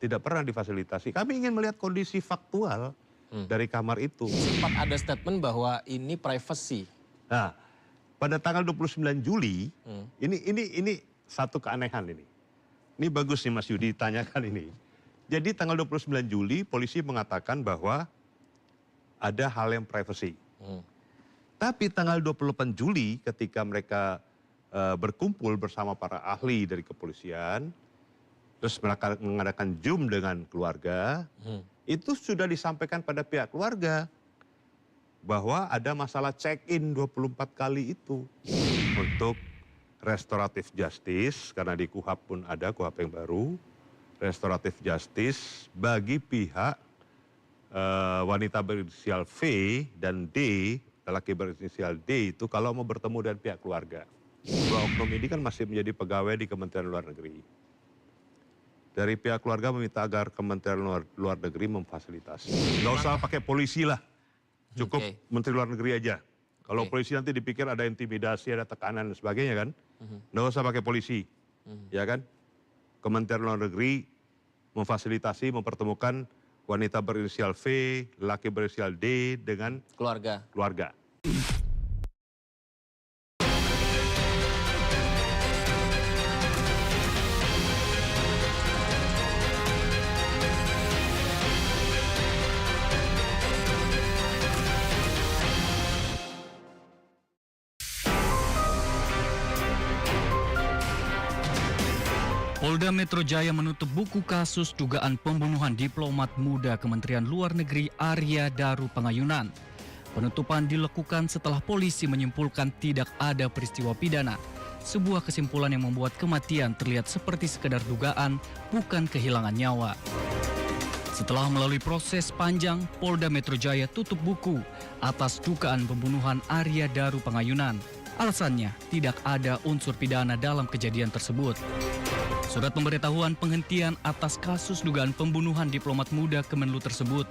Tidak pernah difasilitasi. Kami ingin melihat kondisi faktual dari kamar itu. Sempat ada statement bahwa ini privacy. Nah, pada tanggal 29 Juli, ini satu keanehan ini. Ini bagus nih Mas Yudi ditanyakan ini. Jadi tanggal 29 Juli polisi mengatakan bahwa ada hal yang privacy. Tapi tanggal 28 Juli ketika mereka berkumpul bersama para ahli dari kepolisian, terus mereka mengadakan Zoom dengan keluarga, itu sudah disampaikan pada pihak keluarga bahwa ada masalah check-in 24 kali itu untuk restoratif justice, karena di KUHP pun ada KUHP yang baru, restoratif justice bagi pihak wanita berinisial V dan D, lelaki berinisial D itu kalau mau bertemu dengan pihak keluarga. Dua oknum ini kan masih menjadi pegawai di Kementerian Luar Negeri. Dari pihak keluarga meminta agar Kementerian Luar Negeri memfasilitasi. Nggak usah pakai polisi lah, cukup Menteri Luar Negeri aja. Kalau polisi nanti dipikir ada intimidasi, ada tekanan dan sebagainya kan, nggak usah pakai polisi, ya kan? Kementerian Luar Negeri memfasilitasi, mempertemukan wanita berinisial V, laki berinisial D dengan Keluarga. Polda Metro Jaya menutup buku kasus dugaan pembunuhan diplomat muda Kementerian Luar Negeri Arya Daru Pangayunan. Penutupan dilakukan setelah polisi menyimpulkan tidak ada peristiwa pidana. Sebuah kesimpulan yang membuat kematian terlihat seperti sekedar dugaan, bukan kehilangan nyawa. Setelah melalui proses panjang, Polda Metro Jaya tutup buku atas dugaan pembunuhan Arya Daru Pangayunan. Alasannya, tidak ada unsur pidana dalam kejadian tersebut. Surat pemberitahuan penghentian atas kasus dugaan pembunuhan diplomat muda Kemenlu tersebut.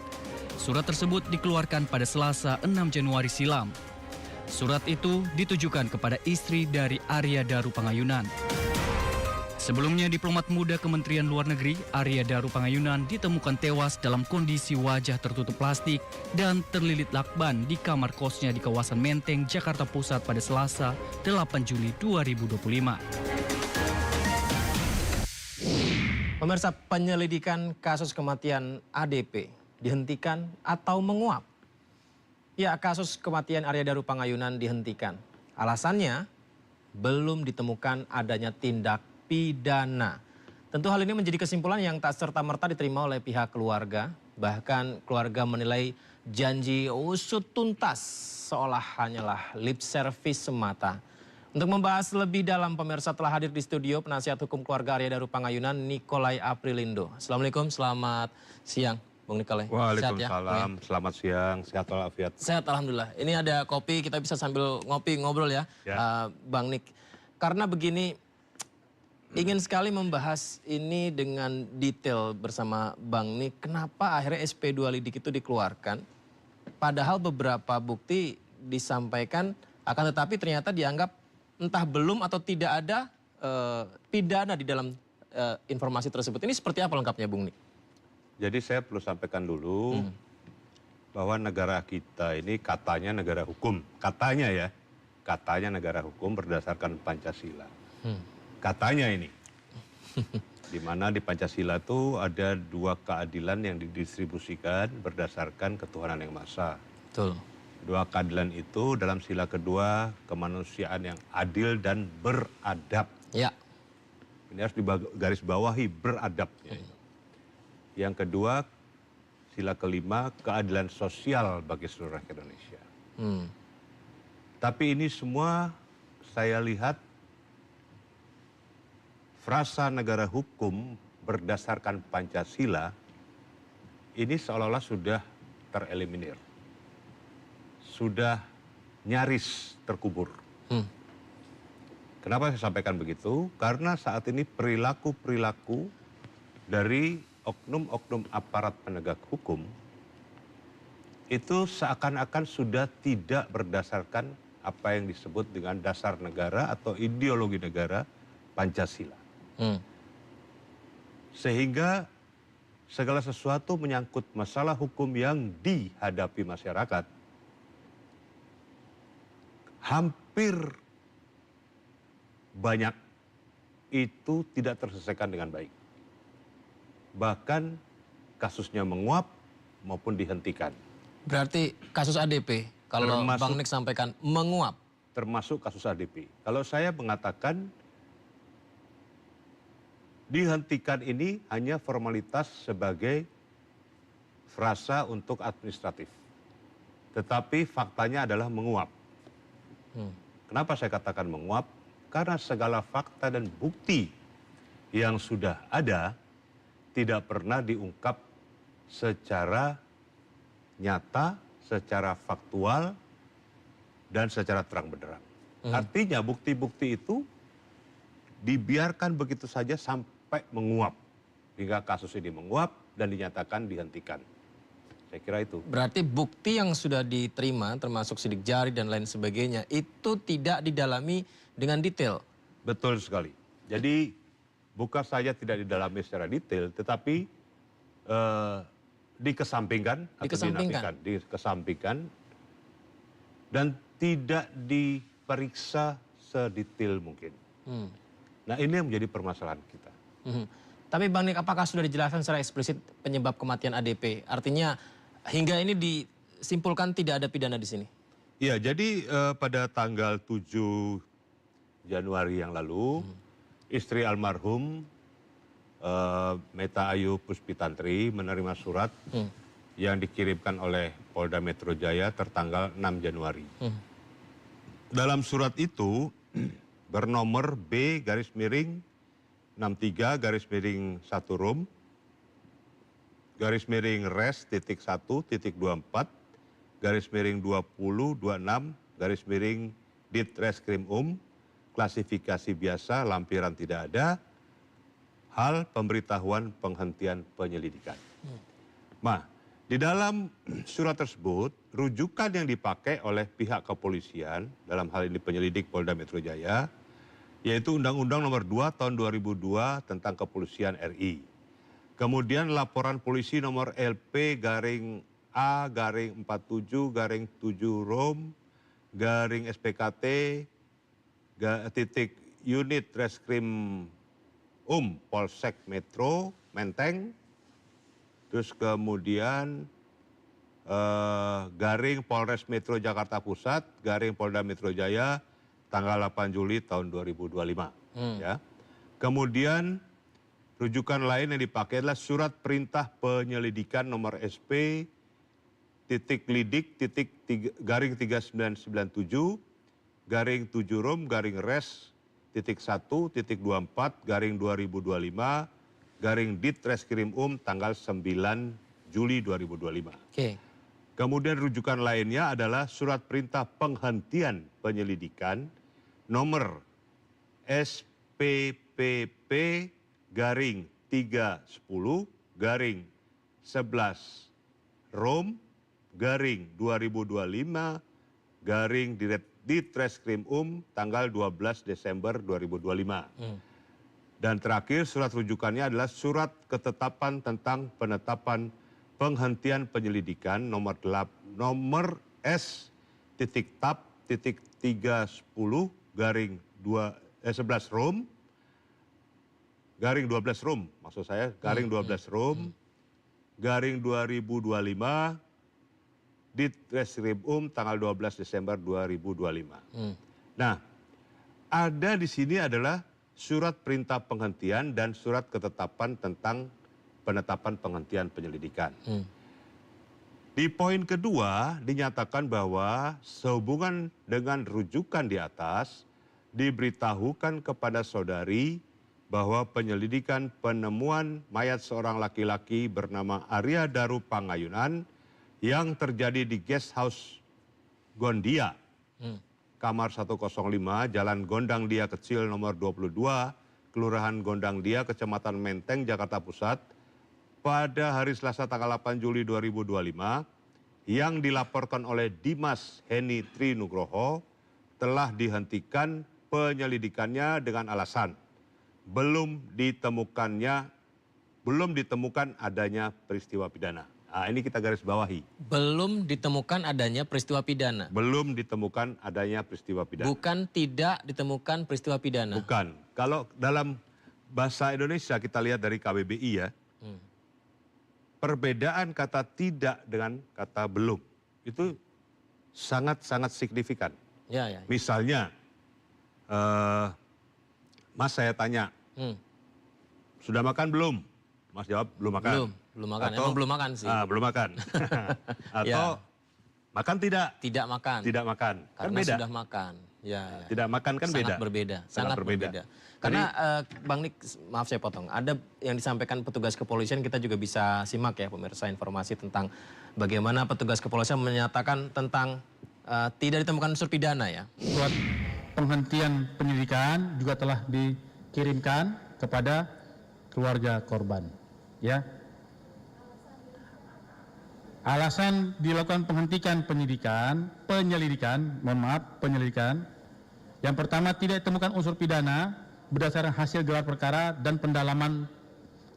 Surat tersebut dikeluarkan pada Selasa 6 Januari silam. Surat itu ditujukan kepada istri dari Arya Daru Pangayunan. Sebelumnya, diplomat muda Kementerian Luar Negeri Arya Daru Pangayunan ditemukan tewas dalam kondisi wajah tertutup plastik dan terlilit lakban di kamar kosnya di kawasan Menteng, Jakarta Pusat pada Selasa 8 Juli 2025. Pemirsa, penyelidikan kasus kematian ADP dihentikan atau menguap? Ya, kasus kematian Arya Daru Pangayunan dihentikan. Alasannya, belum ditemukan adanya tindak pidana. Tentu hal ini menjadi kesimpulan yang tak serta-merta diterima oleh pihak keluarga. Bahkan keluarga menilai janji usut tuntas seolah hanyalah lip service semata. Untuk membahas lebih dalam, pemirsa, telah hadir di studio penasihat hukum keluarga Arya Daru Pangayunan, Nikolai Aprilindo. Assalamualaikum, selamat siang, Bung Nikolai. Waalaikumsalam, selamat siang, sehat walafiat. Sehat, alhamdulillah. Ini ada kopi, kita bisa sambil ngopi, ngobrol ya. Bang Nik. Karena begini, ingin sekali membahas ini dengan detail bersama Bang Nik. Kenapa akhirnya SP2 Lidik itu dikeluarkan? Padahal beberapa bukti disampaikan, akan tetapi ternyata dianggap entah belum atau tidak ada pidana di dalam informasi tersebut. Ini seperti apa lengkapnya, Bung Nik? Jadi saya perlu sampaikan dulu bahwa negara kita ini katanya negara hukum. Katanya ya, katanya negara hukum berdasarkan Pancasila. Katanya ini. Di mana di Pancasila itu ada dua keadilan yang didistribusikan berdasarkan ketuhanan yang Maha Esa. Betul. Dua keadilan itu dalam sila kedua, kemanusiaan yang adil dan beradab. Ya. Ini harus digarisbawahi, beradabnya. Yang kedua, sila kelima, keadilan sosial bagi seluruh rakyat Indonesia. Tapi ini semua saya lihat frasa negara hukum berdasarkan Pancasila ini seolah-olah sudah tereliminir. Sudah nyaris terkubur. Kenapa saya sampaikan begitu? Karena saat ini perilaku-perilaku dari oknum-oknum aparat penegak hukum itu seakan-akan sudah tidak berdasarkan apa yang disebut dengan dasar negara atau ideologi negara Pancasila. Sehingga segala sesuatu menyangkut masalah hukum yang dihadapi masyarakat, hampir banyak itu tidak terselesaikan dengan baik. Bahkan kasusnya menguap maupun dihentikan. Berarti kasus ADP, kalau Bang Nik sampaikan menguap. Termasuk kasus ADP. Kalau saya mengatakan dihentikan ini hanya formalitas sebagai frasa untuk administratif. Tetapi faktanya adalah menguap. Kenapa saya katakan menguap? Karena segala fakta dan bukti yang sudah ada tidak pernah diungkap secara nyata, secara faktual, dan secara terang benderang. Artinya bukti-bukti itu dibiarkan begitu saja sampai menguap. Hingga kasus ini menguap dan dinyatakan dihentikan. Saya kira itu. Berarti bukti yang sudah diterima termasuk sidik jari dan lain sebagainya itu tidak didalami dengan detail. Betul sekali. Jadi bukan saja tidak didalami secara detail, tetapi dikesampingkan atau dinafikan. Dikesampingkan dan tidak diperiksa sedetail mungkin. Nah ini yang menjadi permasalahan kita. Tapi Bang Nik, apakah sudah dijelaskan secara eksplisit penyebab kematian ADP? Artinya hingga ini disimpulkan tidak ada pidana di sini? Iya, jadi pada tanggal 7 Januari yang lalu, istri almarhum Meta Ayu Puspitantri menerima surat yang dikirimkan oleh Polda Metro Jaya tertanggal 6 Januari. Dalam surat itu bernomor B/63 /1 Rom /res.1.24 /2026 Ditreskrim klasifikasi biasa lampiran tidak ada, hal pemberitahuan penghentian penyelidikan. Nah, di dalam surat tersebut, rujukan yang dipakai oleh pihak kepolisian, dalam hal ini penyelidik Polda Metro Jaya, yaitu Undang-Undang Nomor 2 Tahun 2002 tentang Kepolisian RI. Kemudian laporan polisi nomor LP-A-47-7 Rom /SPKT titik unit Reskrim Polsek Metro Menteng. Terus kemudian garing Polres Metro Jakarta Pusat, garing Polda Metro Jaya, tanggal 8 Juli tahun 2025. Ya. Kemudian rujukan lain yang dipakai adalah surat perintah penyelidikan nomor SP titik lidik titik garing 3997 garing 7 Rom garing res titik 1 titik 24 garing 2025 garing Ditreskrim tanggal 9 Juli 2025. Oke. Kemudian rujukan lainnya adalah surat perintah penghentian penyelidikan nomor SPPP garing 310 garing 11 Rom garing 2025 garing Ditreskrim tanggal 12 Desember 2025. Dan terakhir surat rujukannya adalah surat ketetapan tentang penetapan penghentian penyelidikan nomor S.Tab.310 garing 11 Rom garing 12 Rom maksud saya garing 12 Rom garing 2025 Ditreskrim tanggal 12 Desember 2025. Nah, ada di sini adalah surat perintah penghentian dan surat ketetapan tentang penetapan penghentian penyelidikan. Di poin kedua dinyatakan bahwa sehubungan dengan rujukan di atas diberitahukan kepada saudari bahwa penyelidikan penemuan mayat seorang laki-laki bernama Arya Daru Pangayunan yang terjadi di Guest House Gondia, kamar 105, Jalan Gondang Dia Kecil nomor 22, Kelurahan Gondang Dia, Kecamatan Menteng, Jakarta Pusat, pada hari Selasa tanggal 8 Juli 2025, yang dilaporkan oleh Dimas Heni Tri Nugroho, telah dihentikan penyelidikannya dengan alasan belum ditemukannya belum ditemukan adanya peristiwa pidana. Nah, ini kita garis bawahi. Belum ditemukan adanya peristiwa pidana. Belum ditemukan adanya peristiwa pidana. Bukan tidak ditemukan peristiwa pidana. Bukan. Kalau dalam bahasa Indonesia kita lihat dari KBBI ya, perbedaan kata tidak dengan kata belum itu sangat-sangat signifikan. Ya. Misalnya, Mas saya tanya, sudah makan belum? Mas jawab belum makan. Belum makan. Atau, Emang belum makan sih. Belum makan. Atau makan tidak? Tidak makan. Tidak makan. Kan Karena beda. sudah makan. Ya. Tidak makan kan beda. Sangat berbeda. Karena Bang Nik, maaf saya potong. Ada yang disampaikan petugas kepolisian, kita juga bisa simak ya pemirsa informasi tentang bagaimana petugas kepolisian menyatakan tentang tidak ditemukan unsur pidana ya. Surat penghentian penyidikan juga telah dikirimkan kepada keluarga korban. Ya. Alasan dilakukan penyelidikan, yang pertama tidak ditemukan unsur pidana berdasarkan hasil gelar perkara dan pendalaman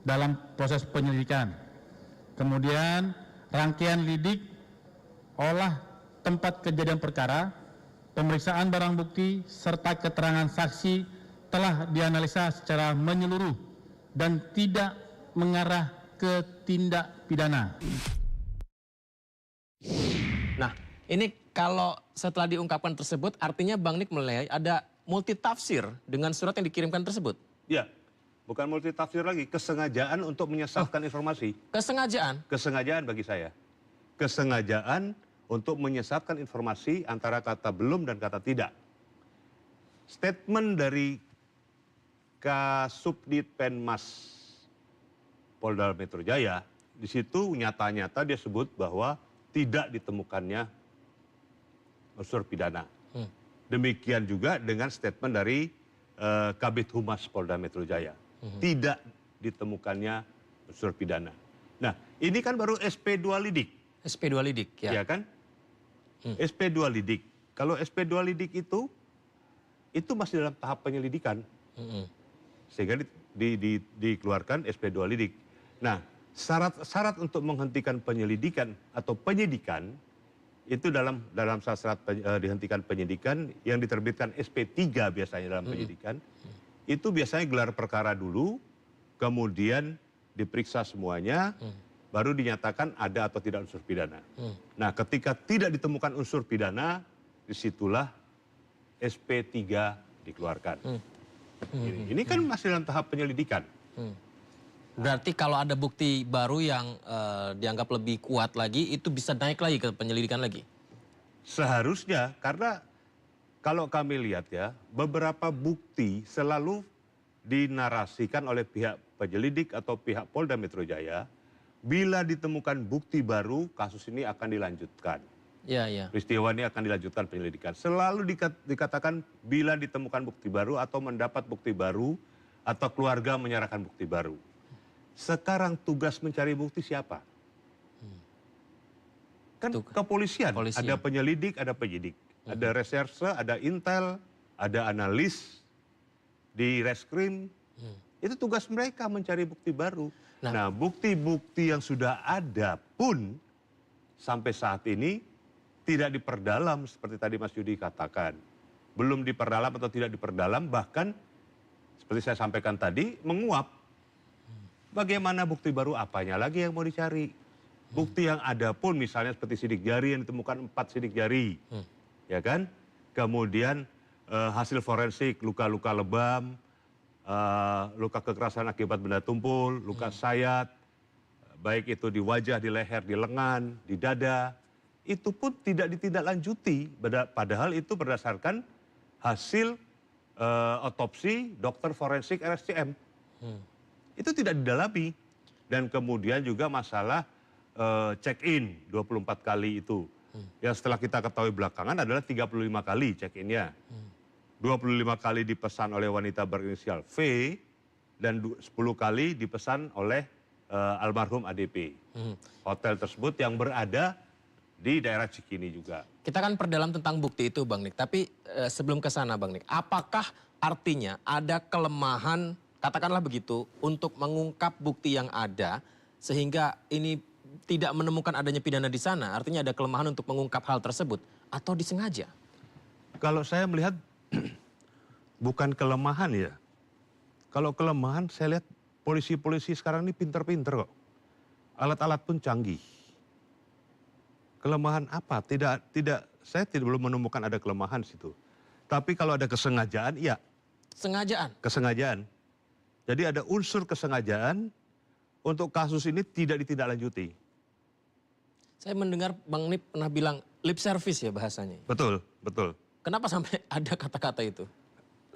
dalam proses penyelidikan. Kemudian rangkaian lidik, olah tempat kejadian perkara, pemeriksaan barang bukti, serta keterangan saksi telah dianalisa secara menyeluruh dan tidak mengarah ke tindak pidana. Nah, ini kalau setelah diungkapkan tersebut, artinya Bang Nik menilai ada multitafsir dengan surat yang dikirimkan tersebut. Ya, bukan multitafsir lagi, kesengajaan untuk menyesatkan informasi. Kesengajaan? Kesengajaan bagi saya. Kesengajaan untuk menyesatkan informasi antara kata belum dan kata tidak. Statement dari Kasubdit Penmas Polda Metro Jaya, di situ nyata-nyata dia sebut bahwa tidak ditemukannya unsur pidana. Demikian juga dengan statement dari Kabid Humas Polda Metro Jaya. Tidak ditemukannya unsur pidana. Nah, ini kan baru SP2 lidik. SP2 lidik ya. Ya kan? SP2 lidik. Kalau SP2 lidik itu masih dalam tahap penyelidikan. Sehingga dikeluarkan SP2 lidik. Nah, syarat untuk menghentikan penyelidikan atau penyidikan itu dalam syarat dihentikan penyidikan yang diterbitkan SP3 biasanya dalam penyidikan, itu biasanya gelar perkara dulu, kemudian diperiksa semuanya, baru dinyatakan ada atau tidak unsur pidana. Nah, ketika tidak ditemukan unsur pidana, disitulah SP3 dikeluarkan. Ini kan masih dalam tahap penyelidikan. Berarti kalau ada bukti baru yang dianggap lebih kuat lagi, itu bisa naik lagi ke penyelidikan lagi? Seharusnya, karena kalau kami lihat ya, beberapa bukti selalu dinarasikan oleh pihak penyelidik atau pihak Polda Metro Jaya, bila ditemukan bukti baru, kasus ini akan dilanjutkan. Ya. Peristiwa ini akan dilanjutkan penyelidikan. Selalu dikatakan bila ditemukan bukti baru atau mendapat bukti baru, atau keluarga menyerahkan bukti baru. Sekarang tugas mencari bukti siapa? Kan kepolisian, ada penyelidik, ada penyidik. Ada reserse, ada intel, ada analis di reskrim. Itu tugas mereka mencari bukti baru. Nah, bukti-bukti yang sudah ada pun sampai saat ini tidak diperdalam seperti tadi Mas Yudi katakan. Belum diperdalam atau tidak diperdalam, bahkan seperti saya sampaikan tadi, menguap. Bagaimana bukti baru, apanya lagi yang mau dicari? Bukti yang ada pun misalnya seperti sidik jari yang ditemukan 4 sidik jari. Ya kan? Kemudian hasil forensik, luka-luka lebam, luka kekerasan akibat benda tumpul, luka sayat, baik itu di wajah, di leher, di lengan, di dada, itu pun tidak ditindaklanjuti. Padahal itu berdasarkan hasil otopsi dokter forensik RSCM. Itu tidak didalami. Dan kemudian juga masalah check-in 24 kali itu. Yang setelah kita ketahui belakangan adalah 35 kali check-innya. 25 kali dipesan oleh wanita berinisial V dan 10 kali dipesan oleh almarhum ADP. Hotel tersebut yang berada di daerah Cikini juga. Kita kan perdalam tentang bukti itu Bang Nik, tapi sebelum ke sana Bang Nik, apakah artinya ada kelemahan katakanlah begitu, untuk mengungkap bukti yang ada sehingga ini tidak menemukan adanya pidana di sana, artinya ada kelemahan untuk mengungkap hal tersebut atau disengaja? Kalau saya melihat bukan kelemahan ya. Kalau kelemahan saya lihat polisi-polisi sekarang ini pinter-pinter kok. Alat-alat pun canggih. Kelemahan apa? Saya belum menemukan ada kelemahan di situ. Tapi kalau ada kesengajaan, iya. Sengajaan? Kesengajaan. Jadi ada unsur kesengajaan untuk kasus ini tidak ditindaklanjuti. Saya mendengar Bang Nip pernah bilang lip service ya bahasanya. Betul, betul. Kenapa sampai ada kata-kata itu?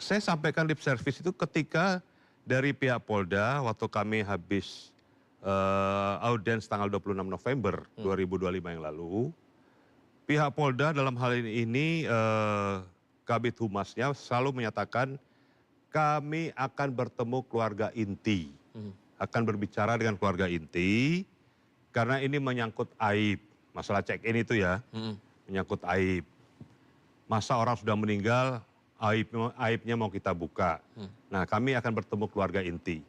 Saya sampaikan lip service itu ketika dari pihak Polda waktu kami habis audiens tanggal 26 November 2025 yang lalu. Pihak Polda dalam hal ini Kabid Humasnya selalu menyatakan kami akan bertemu keluarga inti. Akan berbicara dengan keluarga inti karena ini menyangkut aib. Masalah check-in itu ya, menyangkut aib. Masa orang sudah meninggal, aibnya mau kita buka. Nah, kami akan bertemu keluarga inti.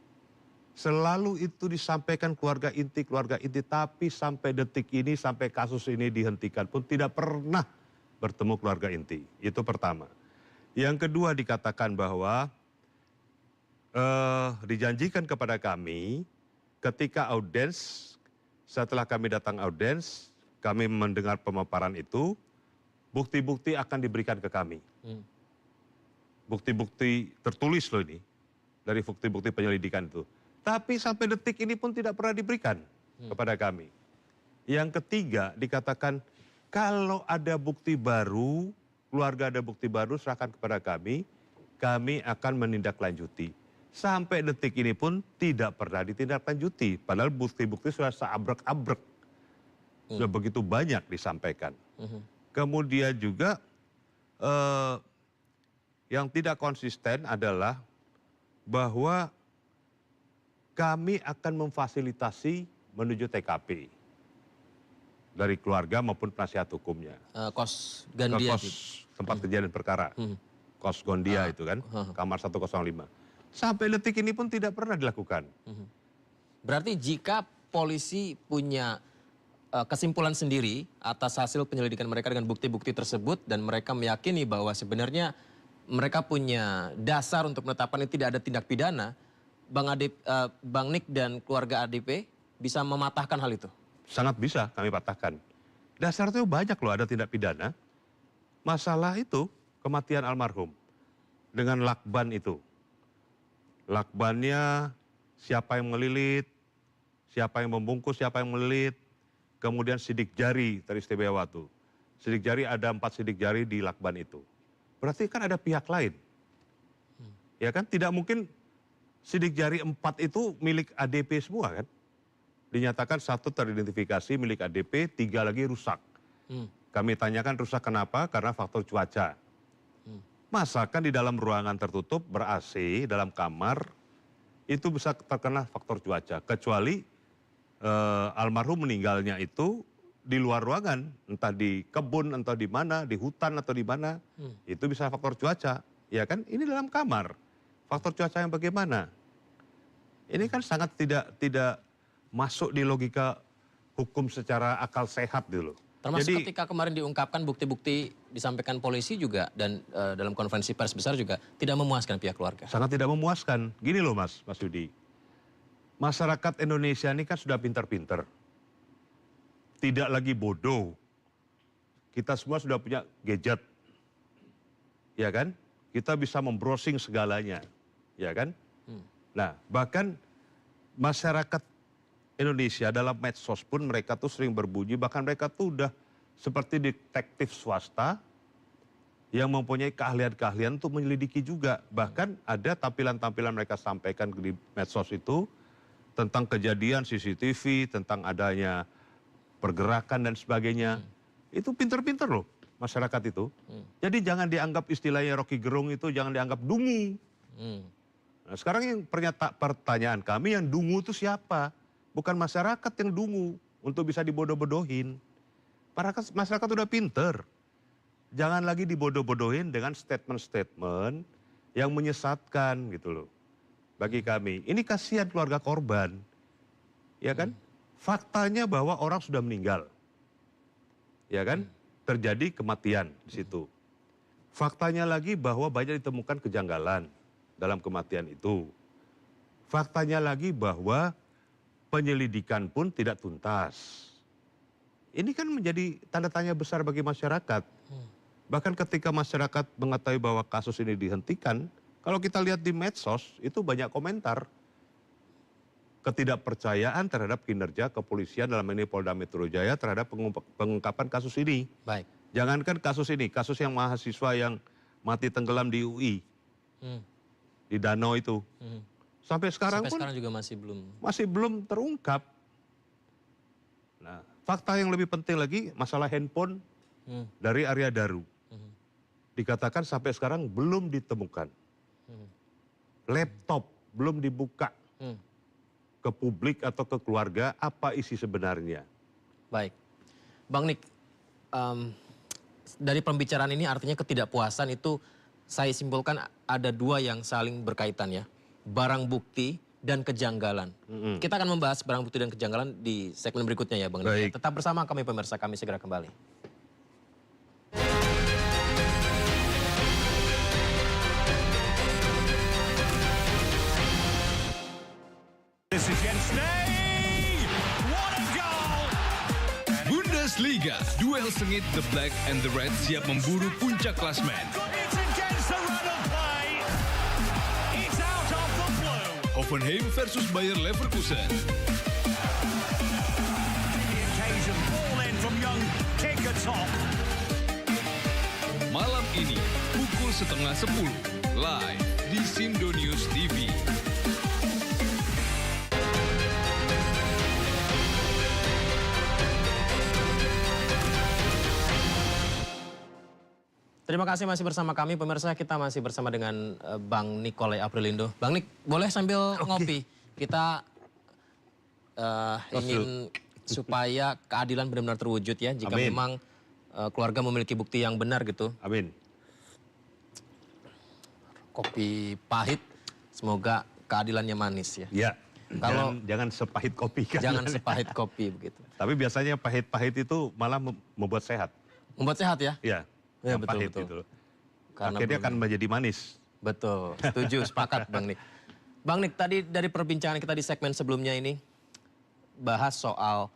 Selalu itu disampaikan keluarga inti, tapi sampai detik ini, sampai kasus ini dihentikan pun tidak pernah bertemu keluarga inti. Itu pertama. Yang kedua dikatakan bahwa dijanjikan kepada kami ketika audiens, setelah kami datang audiens, kami mendengar pemaparan itu, bukti-bukti akan diberikan ke kami. Bukti-bukti tertulis loh ini, dari bukti-bukti penyelidikan itu. Tapi sampai detik ini pun tidak pernah diberikan kepada kami. Yang ketiga dikatakan kalau ada bukti baru, keluarga ada bukti baru serahkan kepada kami akan menindaklanjuti. Sampai detik ini pun tidak pernah ditindaklanjuti. Padahal bukti-bukti sudah seabrek-abrek. Sudah begitu banyak disampaikan. Kemudian juga yang tidak konsisten adalah bahwa kami akan memfasilitasi menuju TKP dari keluarga maupun penasihat hukumnya. Kos Gandia. Kos tempat kejadian perkara. Kos Gondia itu kan, kamar 105. Sampai detik ini pun tidak pernah dilakukan. Berarti jika polisi punya kesimpulan sendiri atas hasil penyelidikan mereka dengan bukti-bukti tersebut dan mereka meyakini bahwa sebenarnya mereka punya dasar untuk menetapkan ini tidak ada tindak pidana, Bang Nik dan keluarga ADP bisa mematahkan hal itu? Sangat bisa kami patahkan. Dasar itu banyak loh ada tindak pidana. Masalah itu kematian almarhum dengan lakban itu. Lakbannya siapa yang melilit, siapa yang membungkus, siapa yang melilit. Kemudian sidik jari teristimewa itu. Sidik jari ada 4 sidik jari di lakban itu. Berarti kan ada pihak lain. Ya kan tidak mungkin sidik jari 4 itu milik ADP semua kan. Dinyatakan 1 teridentifikasi milik ADP, 3 lagi rusak. Kami tanyakan rusak kenapa? Karena faktor cuaca. Masakan di dalam ruangan tertutup ber-AC dalam kamar itu bisa terkena faktor cuaca. Kecuali almarhum meninggalnya itu di luar ruangan, entah di kebun, entah di mana, di hutan atau di mana, itu bisa faktor cuaca. Ya kan, ini dalam kamar. Faktor cuaca yang bagaimana? Ini kan sangat tidak masuk di logika hukum secara akal sehat dulu. Termasuk ketika kemarin diungkapkan bukti-bukti disampaikan polisi juga dan dalam konferensi pers besar juga tidak memuaskan pihak keluarga. Sangat tidak memuaskan. Gini loh Mas Yudi. Masyarakat Indonesia ini kan sudah pintar-pintar. Tidak lagi bodoh. Kita semua sudah punya gadget. Ya kan? Kita bisa membrowsing segalanya. Ya kan? Nah, bahkan masyarakat Indonesia dalam medsos pun mereka tuh sering berbunyi, bahkan mereka tuh udah seperti detektif swasta yang mempunyai keahlian-keahlian untuk menyelidiki juga. Bahkan ada tampilan-tampilan mereka sampaikan di medsos itu tentang kejadian CCTV, tentang adanya pergerakan dan sebagainya. Itu pinter-pinter loh masyarakat itu. Jadi jangan dianggap istilahnya Rocky Gerung itu jangan dianggap dungu. Nah, sekarang yang pertanyaan kami yang dungu itu siapa? Bukan masyarakat yang dungu untuk bisa dibodoh-bodohin. Masyarakat udah pinter. Jangan lagi dibodoh-bodohin dengan statement-statement yang menyesatkan gitu loh. bagi kami. Ini kasihan keluarga korban. Ya kan? Faktanya bahwa orang sudah meninggal. Ya kan? Terjadi kematian di situ. Faktanya lagi bahwa banyak ditemukan kejanggalan dalam kematian itu. Faktanya lagi bahwa penyelidikan pun tidak tuntas. Ini kan menjadi tanda tanya besar bagi masyarakat. Bahkan ketika masyarakat mengetahui bahwa kasus ini dihentikan, kalau kita lihat di medsos itu banyak komentar ketidakpercayaan terhadap kinerja kepolisian dalam ini Polda Metro Jaya terhadap pengungkapan kasus ini. Baik. Jangankan kasus ini, kasus yang mahasiswa yang mati tenggelam di UI, di danau itu. Sampai sekarang Sampai pun sekarang juga masih belum terungkap. Nah, fakta yang lebih penting lagi masalah handphone dari Arya Daru. Dikatakan sampai sekarang belum ditemukan. Laptop belum dibuka ke publik atau ke keluarga apa isi sebenarnya. Baik. Bang Nik, dari pembicaraan ini artinya ketidakpuasan itu saya simpulkan ada dua yang saling berkaitan ya. Barang bukti dan kejanggalan. Kita akan membahas barang bukti dan kejanggalan di segmen berikutnya ya Bang Nik. Tetap bersama kami pemirsa, kami segera kembali. Bundesliga, duel sengit The Black and the Red siap memburu puncak klasmen. Hoffenheim versus Bayer Leverkusen. Malam ini, pukul 9:30, live di Sindo News TV. Terima kasih masih bersama kami pemirsa, kita masih bersama dengan Bang Nikolai Aprilindo. Bang Nik, boleh sambil ngopi? Kita ingin supaya keadilan benar-benar terwujud ya, jika memang keluarga memiliki bukti yang benar gitu. Amin. Kopi pahit, semoga keadilannya manis ya. Ya, Kalau jangan sepahit kopi kan. jangan sepahit kopi begitu. Tapi biasanya pahit-pahit itu malah membuat sehat. Membuat sehat ya? Ya, Ya, yang betul, pahit betul. itu. Karena Akhirnya belum- akan menjadi manis. Betul, setuju, sepakat Bang Nik. Bang Nik, tadi dari perbincangan kita di segmen sebelumnya ini, bahas soal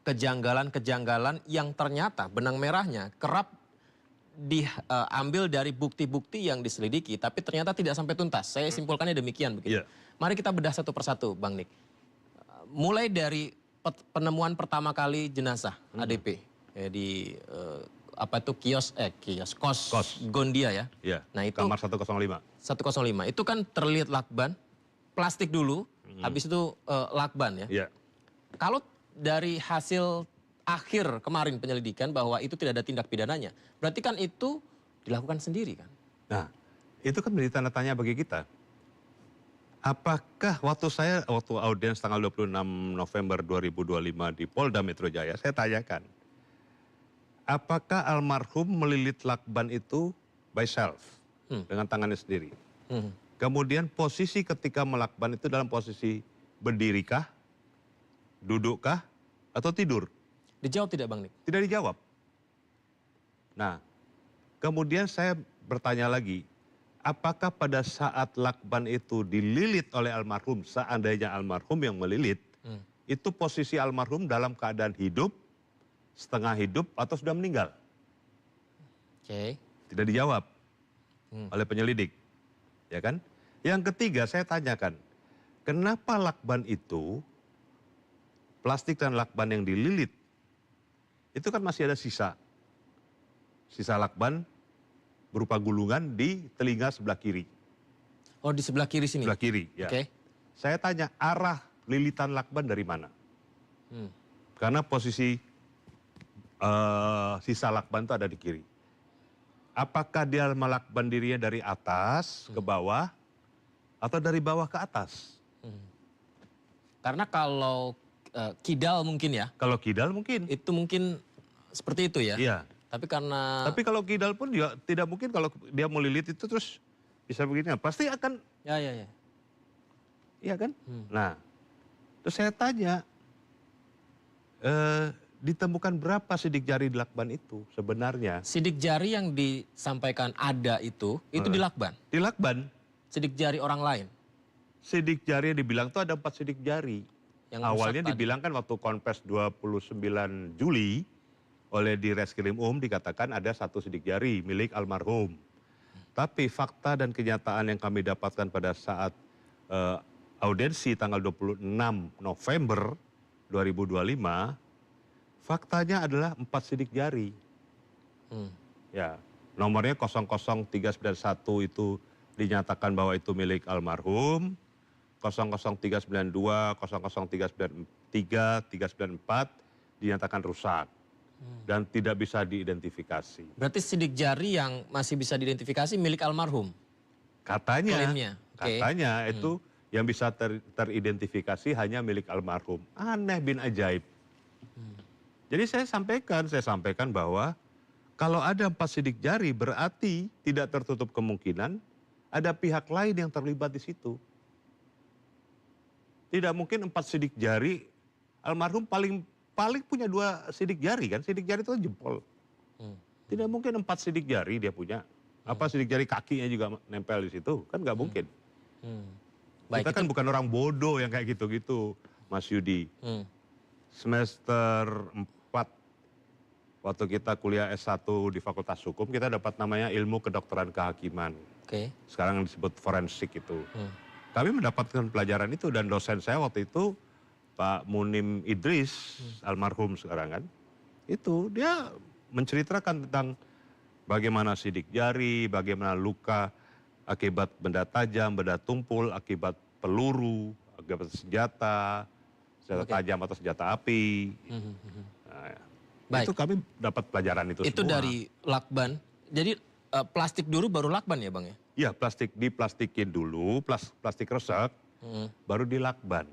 kejanggalan-kejanggalan yang ternyata benang merahnya kerap diambil dari bukti-bukti yang diselidiki, tapi ternyata tidak sampai tuntas. Saya simpulkannya demikian begitu. Iya. Mari kita bedah satu persatu, Bang Nik. Mulai dari penemuan pertama kali jenazah ADP ya, di kos Gondia ya. Ya, Nah itu kamar 105. 105 itu kan terlihat lakban, plastik dulu, habis itu lakban ya. Ya, Kalau dari hasil akhir kemarin penyelidikan bahwa itu tidak ada tindak pidananya, berarti kan itu dilakukan sendiri kan? nah itu kan menjadi tanda tanya bagi kita. Apakah waktu audiens tanggal 26 November 2025 di Polda Metro Jaya, saya tanyakan, apakah almarhum melilit lakban itu by self, dengan tangannya sendiri? Kemudian posisi ketika melakban itu dalam posisi berdirikah, dudukkah, atau tidur? Dijawab tidak Bang Nik? Tidak dijawab. Nah, kemudian saya bertanya lagi, apakah pada saat lakban itu dililit oleh almarhum, seandainya almarhum yang melilit, itu posisi almarhum dalam keadaan hidup, setengah hidup, atau sudah meninggal? Oke. Tidak dijawab oleh penyelidik. Ya kan? Yang ketiga saya tanyakan, kenapa lakban itu, plastik dan lakban yang dililit, itu kan masih ada sisa. Sisa lakban berupa gulungan di telinga sebelah kiri. Oh di sebelah kiri sini? Sebelah kiri, ya. Oke. Saya tanya arah lilitan lakban dari mana? Karena posisi sisa lakban itu ada di kiri. Apakah dia melakban dirinya dari atas ke bawah atau dari bawah ke atas? Karena kalau kidal mungkin ya, Kalau kidal mungkin. itu mungkin seperti itu ya. Iya. Tapi karena Tapi kalau kidal pun juga tidak mungkin kalau dia mau lilit itu terus bisa begini. Pasti akan ya. Iya kan? Nah, terus saya tanya, ditemukan berapa sidik jari di lakban itu sebenarnya? Sidik jari yang disampaikan ada itu di lakban. Di lakban, Sidik jari orang lain. sidik jari yang dibilang tuh ada 4 sidik jari. Yang Awalnya rusak tadi. dibilang kan waktu Konfes 29 Juli oleh di Reskrim dikatakan ada 1 sidik jari milik almarhum. Tapi fakta dan kenyataan yang kami dapatkan pada saat audiensi tanggal 26 November 2025, faktanya adalah 4 sidik jari. Ya, nomornya 00391 itu dinyatakan bahwa itu milik almarhum, 00392, 00393, 394 dinyatakan rusak dan tidak bisa diidentifikasi. Berarti sidik jari yang masih bisa diidentifikasi milik almarhum. Katanya, Klaimnya, oke. katanya itu yang bisa teridentifikasi hanya milik almarhum. Aneh bin ajaib. Jadi saya sampaikan bahwa kalau ada 4 sidik jari berarti tidak tertutup kemungkinan ada pihak lain yang terlibat di situ. Tidak mungkin 4 sidik jari, almarhum paling punya 2 sidik jari kan, sidik jari itu kan jempol. Tidak mungkin 4 sidik jari dia punya. Apa sidik jari kakinya juga nempel di situ, kan nggak mungkin. Baik, Kita kan bukan orang bodoh yang kayak gitu-gitu, Mas Yudi. Semester 4, waktu kita kuliah S1 di Fakultas Hukum, kita dapat namanya ilmu kedokteran kehakiman. Oke. Sekarang disebut forensik itu. Kami mendapatkan pelajaran itu dan dosen saya waktu itu Pak Munim Idris, almarhum sekarang kan, itu dia menceritakan tentang bagaimana sidik jari, bagaimana luka akibat benda tajam, benda tumpul, akibat peluru, akibat senjata tajam atau senjata api. Nah, Baik. itu kami dapat pelajaran itu Itu semua. dari lakban. Jadi plastik dulu baru lakban ya Bang ya? Iya, diplastikin dulu, plastik resek, baru dilakban.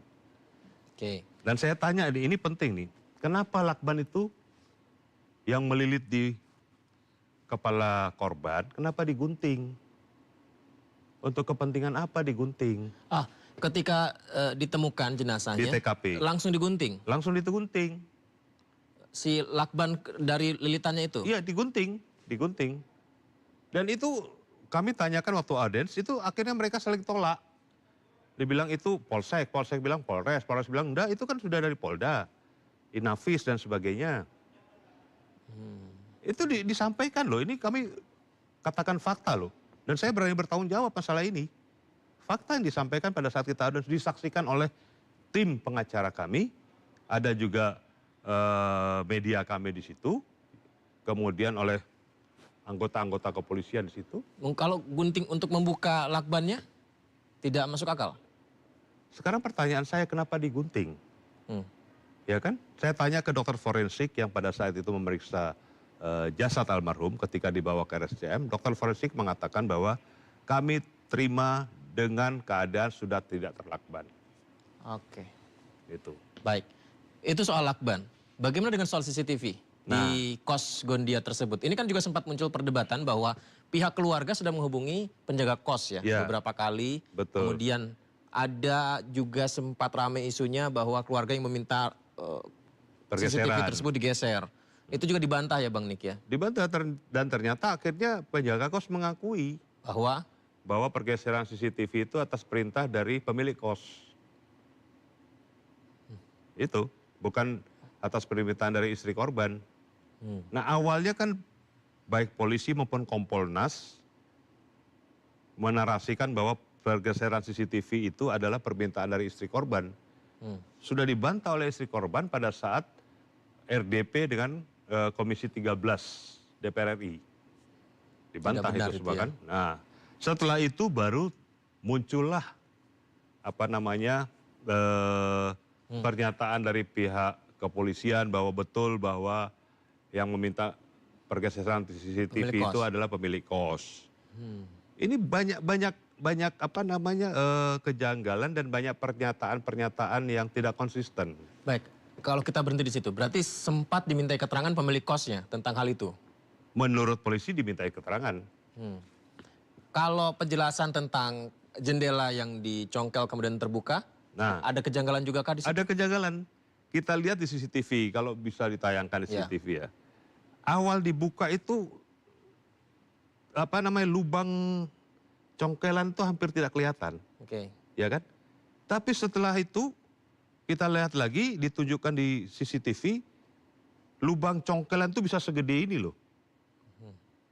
Oke. Dan saya tanya, ini penting nih, kenapa lakban itu yang melilit di kepala korban, kenapa digunting? Untuk kepentingan apa digunting? Ketika ditemukan jenazahnya Di TKP. langsung digunting. Langsung digunting. Si lakban dari lilitannya itu. Iya, digunting. Dan itu kami tanyakan waktu audiens, itu akhirnya mereka saling tolak. Dibilang itu polsek bilang polres bilang enggak, itu kan sudah dari Polda, Inafis dan sebagainya. Itu disampaikan loh, ini kami katakan fakta loh. Dan saya berani bertanggung jawab masalah ini. Fakta yang disampaikan pada saat kita audiens disaksikan oleh tim pengacara kami, ada juga media kami di situ, kemudian oleh anggota-anggota kepolisian di situ. Kalau gunting untuk membuka lakbannya tidak masuk akal. Sekarang pertanyaan saya, kenapa digunting? Ya kan? Saya tanya ke dokter forensik yang pada saat itu memeriksa jasad almarhum ketika dibawa ke RSCM. Dokter forensik mengatakan bahwa kami terima dengan keadaan sudah tidak terlakban. Oke. Itu. Baik. Itu soal lakban. Bagaimana dengan soal CCTV di kos Gondia tersebut? Ini kan juga sempat muncul perdebatan bahwa pihak keluarga sudah menghubungi penjaga kos ya beberapa kali. Betul. Kemudian ada juga sempat rame isunya bahwa keluarga yang meminta CCTV tersebut digeser. Itu juga dibantah ya Bang Nik ya? Dibantah dan ternyata akhirnya penjaga kos mengakui bahwa pergeseran CCTV itu atas perintah dari pemilik kos. Itu bukan atas permintaan dari istri korban. Nah awalnya kan baik polisi maupun Kompolnas menarasikan bahwa pergeseran CCTV itu adalah permintaan dari istri korban. Sudah dibantah oleh istri korban pada saat RDP dengan Komisi 13 DPR RI. Dibantah itu semua kan. Nah setelah itu baru muncullah pernyataan dari pihak kepolisian bahwa betul bahwa yang meminta pergeseran CCTV itu adalah pemilik kos. Ini banyak kejanggalan dan banyak pernyataan yang tidak konsisten. Baik, kalau kita berhenti di situ, berarti sempat dimintai keterangan pemilik kosnya tentang hal itu? Menurut polisi dimintai keterangan. Kalau penjelasan tentang jendela yang dicongkel kemudian terbuka? Nah, Ada kejanggalan juga kah di situ? ada kejanggalan. Kita lihat di CCTV, kalau bisa ditayangkan di Ya. CCTV ya. Awal dibuka itu, lubang congkelan itu hampir tidak kelihatan. Oke. Ya kan? Tapi setelah itu, kita lihat lagi, ditunjukkan di CCTV, lubang congkelan itu bisa segede ini loh.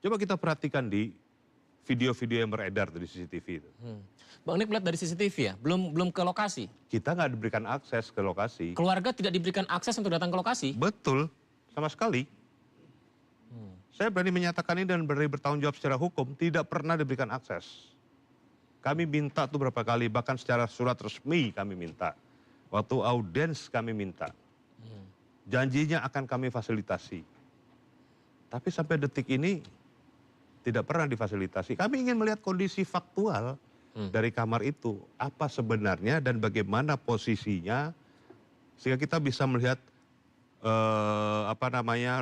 Coba kita perhatikan di video-video yang beredar di CCTV itu. Bang Nik melihat dari CCTV ya, belum ke lokasi. Kita nggak diberikan akses ke lokasi. Keluarga tidak diberikan akses untuk datang ke lokasi. Betul, sama sekali. Saya berani menyatakan ini dan berani bertanggung jawab secara hukum, tidak pernah diberikan akses. Kami minta tuh berapa kali, bahkan secara surat resmi kami minta. Waktu audiens kami minta. Janjinya akan kami fasilitasi. Tapi sampai detik ini tidak pernah difasilitasi. Kami ingin melihat kondisi faktual dari kamar itu. Apa sebenarnya dan bagaimana posisinya. Sehingga kita bisa melihat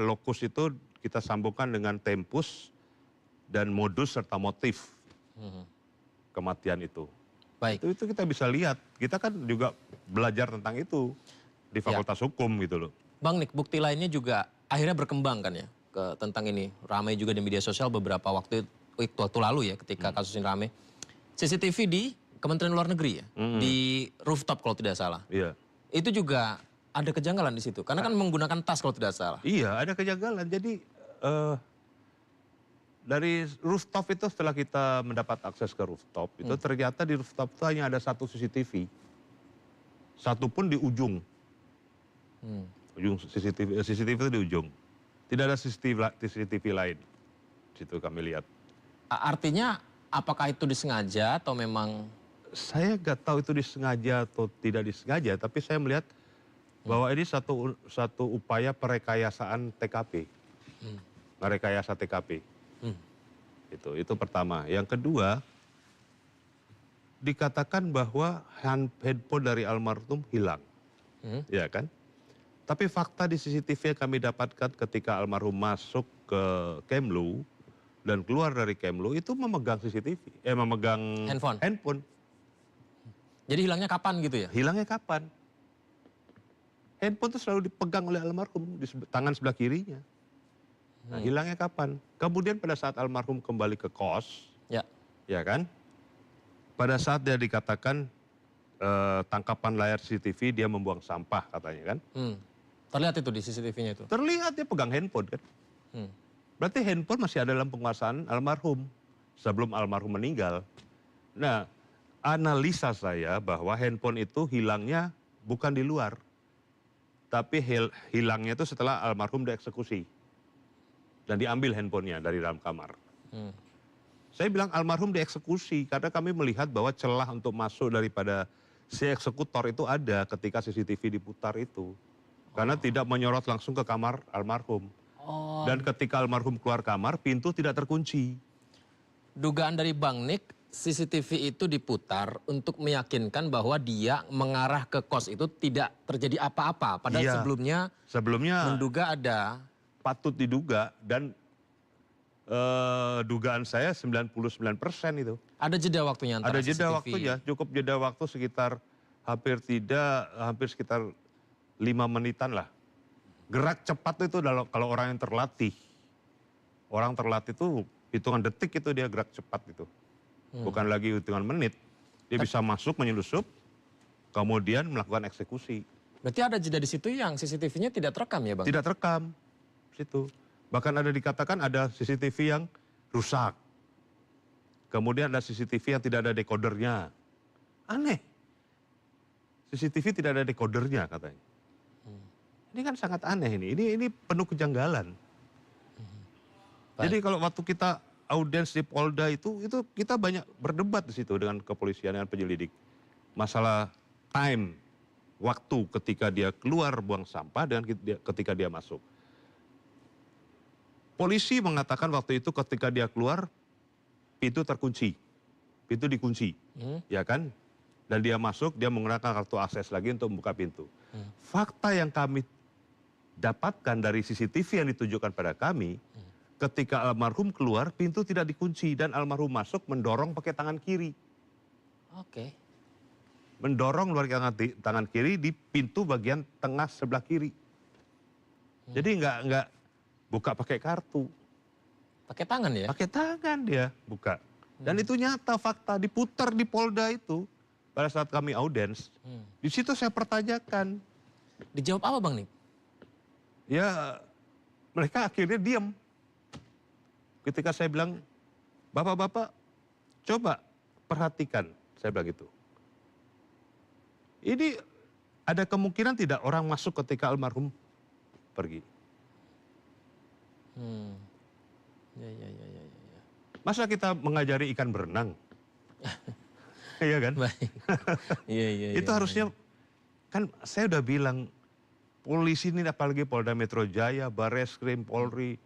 lokus itu kita sambungkan dengan tempus dan modus serta motif kematian itu. Baik. Itu kita bisa lihat. Kita kan juga belajar tentang itu di Fakultas Hukum gitu loh. Bang Nik, bukti lainnya juga akhirnya berkembang kan ya tentang ini. Ramai juga di media sosial beberapa waktu lalu ya ketika kasus ini ramai. CCTV di Kementerian Luar Negeri ya, di rooftop kalau tidak salah. Iya. Itu juga ada kejanggalan di situ, karena kan menggunakan tas kalau tidak salah. Iya, ada kejanggalan. Jadi dari rooftop itu setelah kita mendapat akses ke rooftop, itu ternyata di rooftop itu hanya ada satu CCTV. Satu pun di ujung. Ujung CCTV itu di ujung. Tidak ada CCTV lain. Situ kami lihat. Artinya apakah itu disengaja atau memang... Saya nggak tahu itu disengaja atau tidak disengaja, tapi saya melihat bahwa ini satu upaya perekayasaan TKP. Merekayasa TKP. Itu pertama. Yang kedua, dikatakan bahwa handphone dari almarhum hilang. Ya kan? Tapi fakta di CCTV yang kami dapatkan ketika almarhum masuk ke Kemlu dan keluar dari Kemlu itu memegang memegang handphone. Jadi hilangnya kapan gitu ya? Hilangnya kapan? Handphone itu selalu dipegang oleh almarhum di tangan sebelah kirinya. Nah, hilangnya kapan? Kemudian pada saat almarhum kembali ke kos, ya kan? Pada saat dia dikatakan tangkapan layar CCTV dia membuang sampah katanya kan? Terlihat itu di CCTV-nya itu? Terlihat dia pegang handphone kan? Berarti handphone masih ada dalam penguasaan almarhum sebelum almarhum meninggal. Nah, analisa saya bahwa handphone itu hilangnya bukan di luar, tapi hilangnya itu setelah almarhum dieksekusi dan diambil handphonenya dari dalam kamar. Saya bilang almarhum dieksekusi karena kami melihat bahwa celah untuk masuk daripada si eksekutor itu ada ketika CCTV diputar itu. Karena tidak menyorot langsung ke kamar almarhum. Dan ketika almarhum keluar kamar, pintu tidak terkunci. Dugaan dari Bang Nik, CCTV itu diputar untuk meyakinkan bahwa dia mengarah ke kos itu tidak terjadi apa-apa. Padahal sebelumnya menduga ada. Patut diduga dan dugaan saya 99% itu. Ada jeda waktunya antara Ada jeda CCTV. waktunya, cukup jeda waktu sekitar hampir sekitar 5 menitan lah. Gerak cepat itu kalau orang yang terlatih. Orang terlatih itu hitungan detik itu dia gerak cepat itu. Bukan lagi hitungan menit. Dia bisa masuk, menyelusup, kemudian melakukan eksekusi. Berarti ada jeda di situ yang CCTV-nya tidak terekam ya Bang? Tidak terekam. Situ. Bahkan ada dikatakan ada CCTV yang rusak. Kemudian ada CCTV yang tidak ada dekodernya. Aneh. CCTV tidak ada dekodernya katanya. Ini kan sangat aneh ini. Ini penuh kejanggalan. Jadi kalau waktu kita audiens di Polda itu kita banyak berdebat di situ dengan kepolisian dan penyelidik. Masalah time, waktu ketika dia keluar buang sampah dan ketika dia masuk. Polisi mengatakan waktu itu ketika dia keluar, pintu terkunci. Pintu dikunci, ya kan? Dan dia masuk, dia menggunakan kartu akses lagi untuk membuka pintu. Fakta yang kami dapatkan dari CCTV yang ditunjukkan pada kami, ketika almarhum keluar, pintu tidak dikunci dan almarhum masuk mendorong pakai tangan kiri. Oke. Mendorong luar tangan kiri di pintu bagian tengah sebelah kiri. Jadi nggak buka pakai kartu. Pakai tangan ya? Pakai tangan dia buka. Dan itu nyata fakta diputar di Polda itu pada saat kami audiens. Di situ saya pertanyakan. Dijawab apa Bang Nik? Ya mereka akhirnya diam. Ketika saya bilang, bapak-bapak coba perhatikan, saya bilang gitu. Ini ada kemungkinan tidak orang masuk ketika almarhum pergi. Ya. Masa kita mengajari ikan berenang? Iya kan? Baik. Iya. Itu harusnya, kan saya udah bilang, polisi ini apalagi Polda Metro Jaya, Barreskrim, Polri,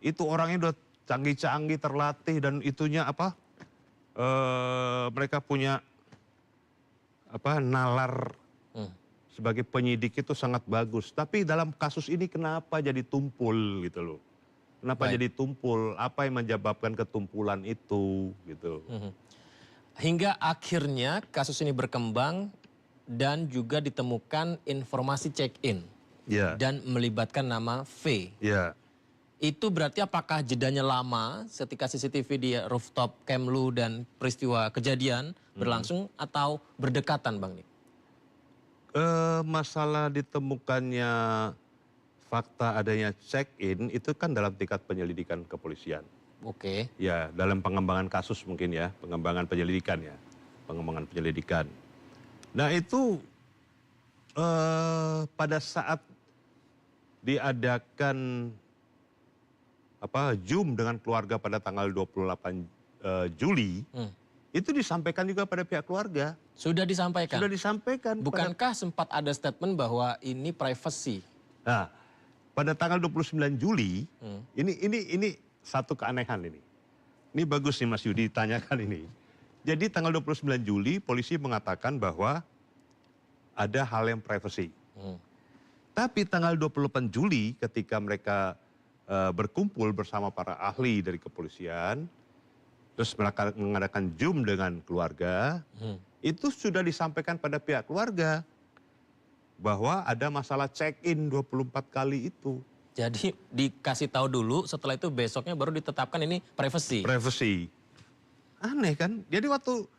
itu orangnya udah canggih-canggih, terlatih dan itunya apa? Mereka punya nalar sebagai penyidik itu sangat bagus. Tapi dalam kasus ini kenapa jadi tumpul gitu loh? Kenapa jadi tumpul? Apa yang menyebabkan ketumpulan itu gitu? Hingga akhirnya kasus ini berkembang dan juga ditemukan informasi check-in Ya. dan melibatkan nama V. Ya. Itu berarti apakah jedanya lama ketika CCTV di rooftop Kemlu dan peristiwa kejadian berlangsung atau berdekatan Bang Nik? Masalah ditemukannya fakta adanya check-in itu kan dalam tingkat penyelidikan kepolisian. Oke. Ya, dalam pengembangan kasus mungkin ya, pengembangan penyelidikan ya, pengembangan penyelidikan. Nah itu pada saat diadakan Zoom dengan keluarga pada tanggal 28 Juli, itu disampaikan juga pada pihak keluarga. Sudah disampaikan? Sudah disampaikan. Bukankah sempat ada statement bahwa ini privacy? Nah, pada tanggal 29 Juli, ini satu keanehan ini. Ini bagus nih Mas Yudi ditanyakan ini. Jadi tanggal 29 Juli polisi mengatakan bahwa ada hal yang privacy. Tapi tanggal 28 Juli ketika mereka berkumpul bersama para ahli dari kepolisian, terus mereka mengadakan Zoom dengan keluarga, itu sudah disampaikan pada pihak keluarga bahwa ada masalah check-in 24 kali itu. Jadi dikasih tahu dulu, setelah itu besoknya baru ditetapkan ini privacy. Privacy. Aneh kan? Jadi waktu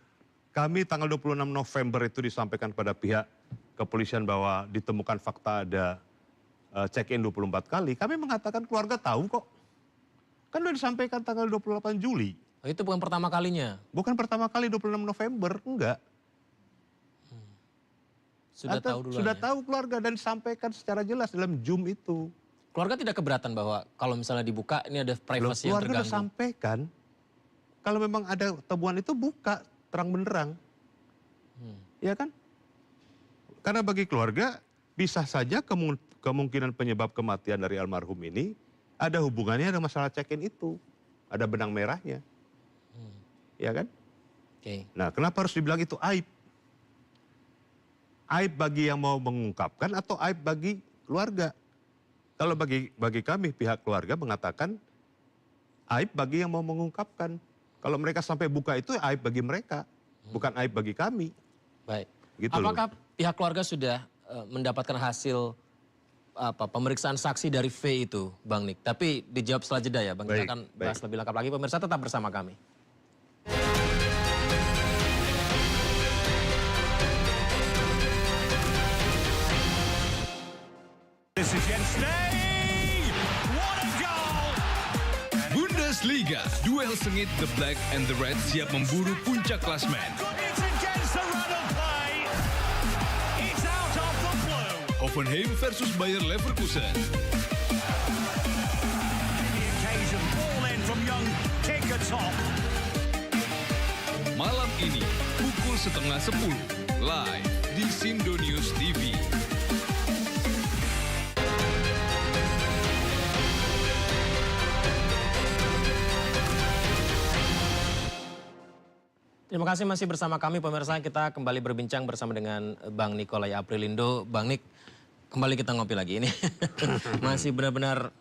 kami tanggal 26 November itu disampaikan pada pihak kepolisian bahwa ditemukan fakta ada check-in 24 kali, kami mengatakan keluarga tahu kok. Kan sudah disampaikan tanggal 28 Juli. Oh, itu bukan pertama kalinya? Bukan pertama kali 26 November, enggak. Sudah tahu duluan Sudah ya? tahu keluarga dan disampaikan secara jelas dalam Zoom itu. Keluarga tidak keberatan bahwa kalau misalnya dibuka ini ada privacy yang Keluarga terganggu? sudah sampaikan, kalau memang ada temuan itu buka terang benderang. Ya kan? Karena bagi keluarga bisa saja kemungkinan penyebab kematian dari almarhum ini ada hubungannya dengan masalah check-in itu. Ada benang merahnya. Ya kan? Oke. Nah kenapa harus dibilang itu aib? Aib bagi yang mau mengungkapkan atau aib bagi keluarga? Kalau bagi kami pihak keluarga mengatakan aib bagi yang mau mengungkapkan. Kalau mereka sampai buka itu aib bagi mereka, bukan aib bagi kami. Baik. Gitu Apakah pihak keluarga sudah mendapatkan hasil pemeriksaan saksi dari V itu, Bang Nik? Tapi dijawab setelah jeda ya, Bang. Kita akan bahas lebih lengkap lagi. Pemirsa tetap bersama kami. Bundesliga, duel sengit The Black and the Red siap memburu puncak klasmen. Hoffenheim versus Bayer Leverkusen. Malam ini pukul 9:30 live di Sindo News TV. Terima kasih masih bersama kami pemirsa. Kita kembali berbincang bersama dengan Bang Nikolai Aprilindo. Bang Nik, kembali kita ngopi lagi ini. Masih benar-benar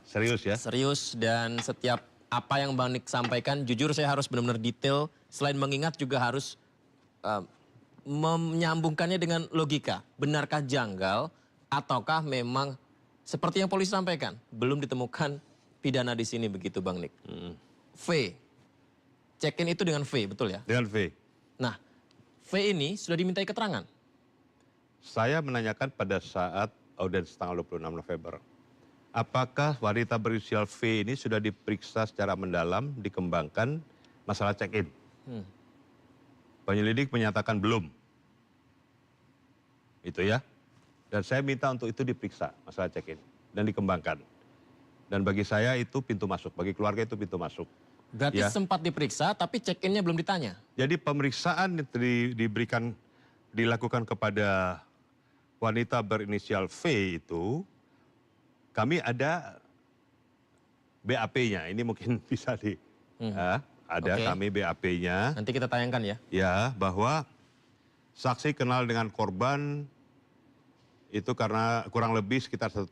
Serius ya? serius dan setiap apa yang Bang Nik sampaikan, jujur saya harus benar-benar detail. Selain mengingat juga harus menyambungkannya dengan logika. Benarkah janggal ataukah memang seperti yang polisi sampaikan, belum ditemukan pidana di sini begitu Bang Nik. V, check-in itu dengan V, betul ya? Dengan V. Nah, V ini sudah dimintai keterangan. Saya menanyakan pada saat audiens tanggal 26 November. Apakah wanita berinisial V ini sudah diperiksa secara mendalam, dikembangkan masalah check-in? Penyelidik menyatakan belum. Itu ya. Dan saya minta untuk itu diperiksa masalah check-in dan dikembangkan. Dan bagi saya itu pintu masuk, bagi keluarga itu pintu masuk. Berarti Ya. sempat diperiksa tapi check-innya belum ditanya. Jadi pemeriksaan yang dilakukan kepada wanita berinisial V itu, kami ada BAP-nya. Ini mungkin bisa ada Oke. kami BAP-nya. Nanti kita tayangkan ya. Ya, bahwa saksi kenal dengan korban itu karena kurang lebih sekitar 1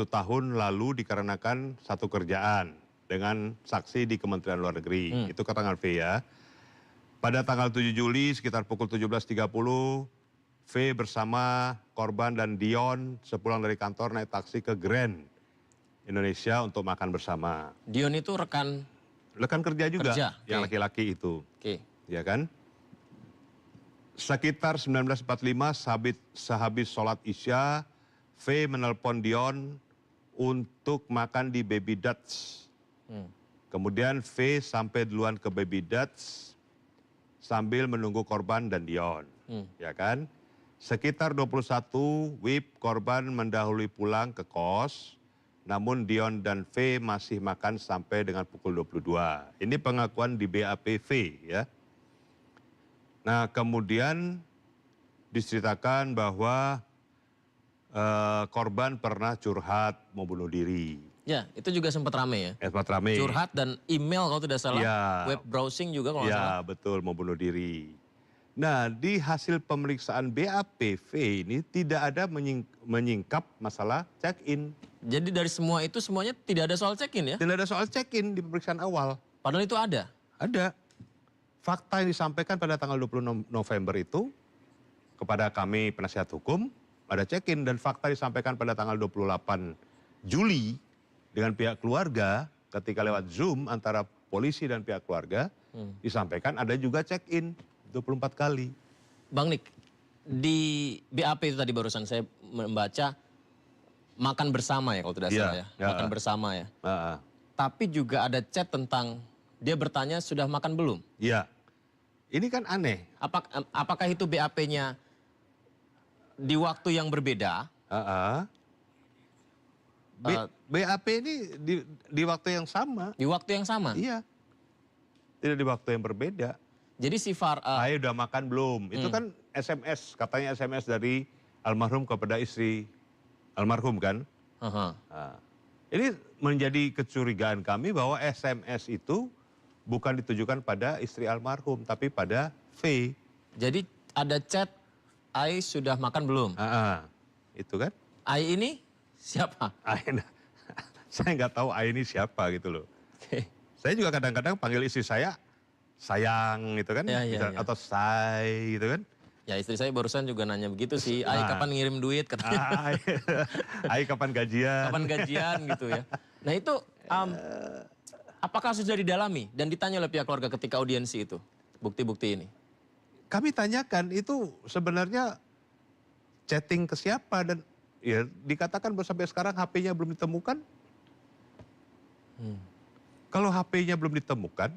tahun lalu dikarenakan satu kerjaan dengan saksi di Kementerian Luar Negeri. Itu keterangan V ya. Pada tanggal 7 Juli sekitar pukul 17.30, V bersama korban dan Dion sepulang dari kantor naik taksi ke Grand Indonesia untuk makan bersama. Dion itu rekan, Rekan kerja juga Kerja, yang oke. laki-laki itu, oke. ya kan? Sekitar 1945 sehabis sholat Isya, V menelpon Dion untuk makan di Baby Dutch. Kemudian V sampai duluan ke Baby Dutch sambil menunggu korban dan Dion, ya kan? Sekitar 21 WIB korban mendahului pulang ke kos, namun Dion dan V masih makan sampai dengan pukul 22. Ini pengakuan di BAP V ya. Nah kemudian diceritakan bahwa korban pernah curhat mau bunuh diri. Ya, itu juga sempat rame ya. Sempat rame. Curhat dan email kalau tidak salah. Ya. Web browsing juga kalau nggak salah. Ya betul mau bunuh diri. Nah di hasil pemeriksaan BAP V ini tidak ada menyingkap masalah check-in. Jadi dari semua itu semuanya tidak ada soal check-in ya? Tidak ada soal check-in di pemeriksaan awal. Padahal itu ada. Ada. Fakta yang disampaikan pada tanggal 20 November itu kepada kami penasihat hukum ada check-in, dan fakta disampaikan pada tanggal 28 Juli dengan pihak keluarga ketika lewat Zoom antara polisi dan pihak keluarga disampaikan ada juga check-in 24 kali. Bang Nik, di BAP itu tadi barusan saya membaca makan bersama ya kalau tidak Iya, salah ya. ya. Makan bersama ya. Ah, Tapi juga ada chat tentang dia bertanya sudah makan belum? Iya. Ini kan aneh. Apakah itu BAP-nya di waktu yang berbeda? BAP ini di waktu yang sama. Di waktu yang sama? Iya. Tidak di waktu yang berbeda. Jadi si Saya udah makan belum? Itu kan SMS, katanya SMS dari almarhum kepada istri almarhum kan. Aha. Nah, ini menjadi kecurigaan kami bahwa SMS itu bukan ditujukan pada istri almarhum, tapi pada V. Jadi ada chat, Ai sudah makan belum? Itu kan. Ai ini siapa? Saya nggak tahu A ini siapa gitu loh. Saya juga kadang-kadang panggil istri saya sayang gitu kan, Ya, ya, ya. atau say gitu kan. Ya istri saya barusan juga nanya begitu sih, Ai kapan ngirim duit katanya. Ay kapan gajian? Kapan gajian gitu ya. Nah itu apakah sudah didalami dan ditanya oleh pihak keluarga ketika audiensi itu? Bukti-bukti ini. Kami tanyakan itu sebenarnya chatting ke siapa, dan ya dikatakan bahwa sampai sekarang HP-nya belum ditemukan. Kalau HP-nya belum ditemukan,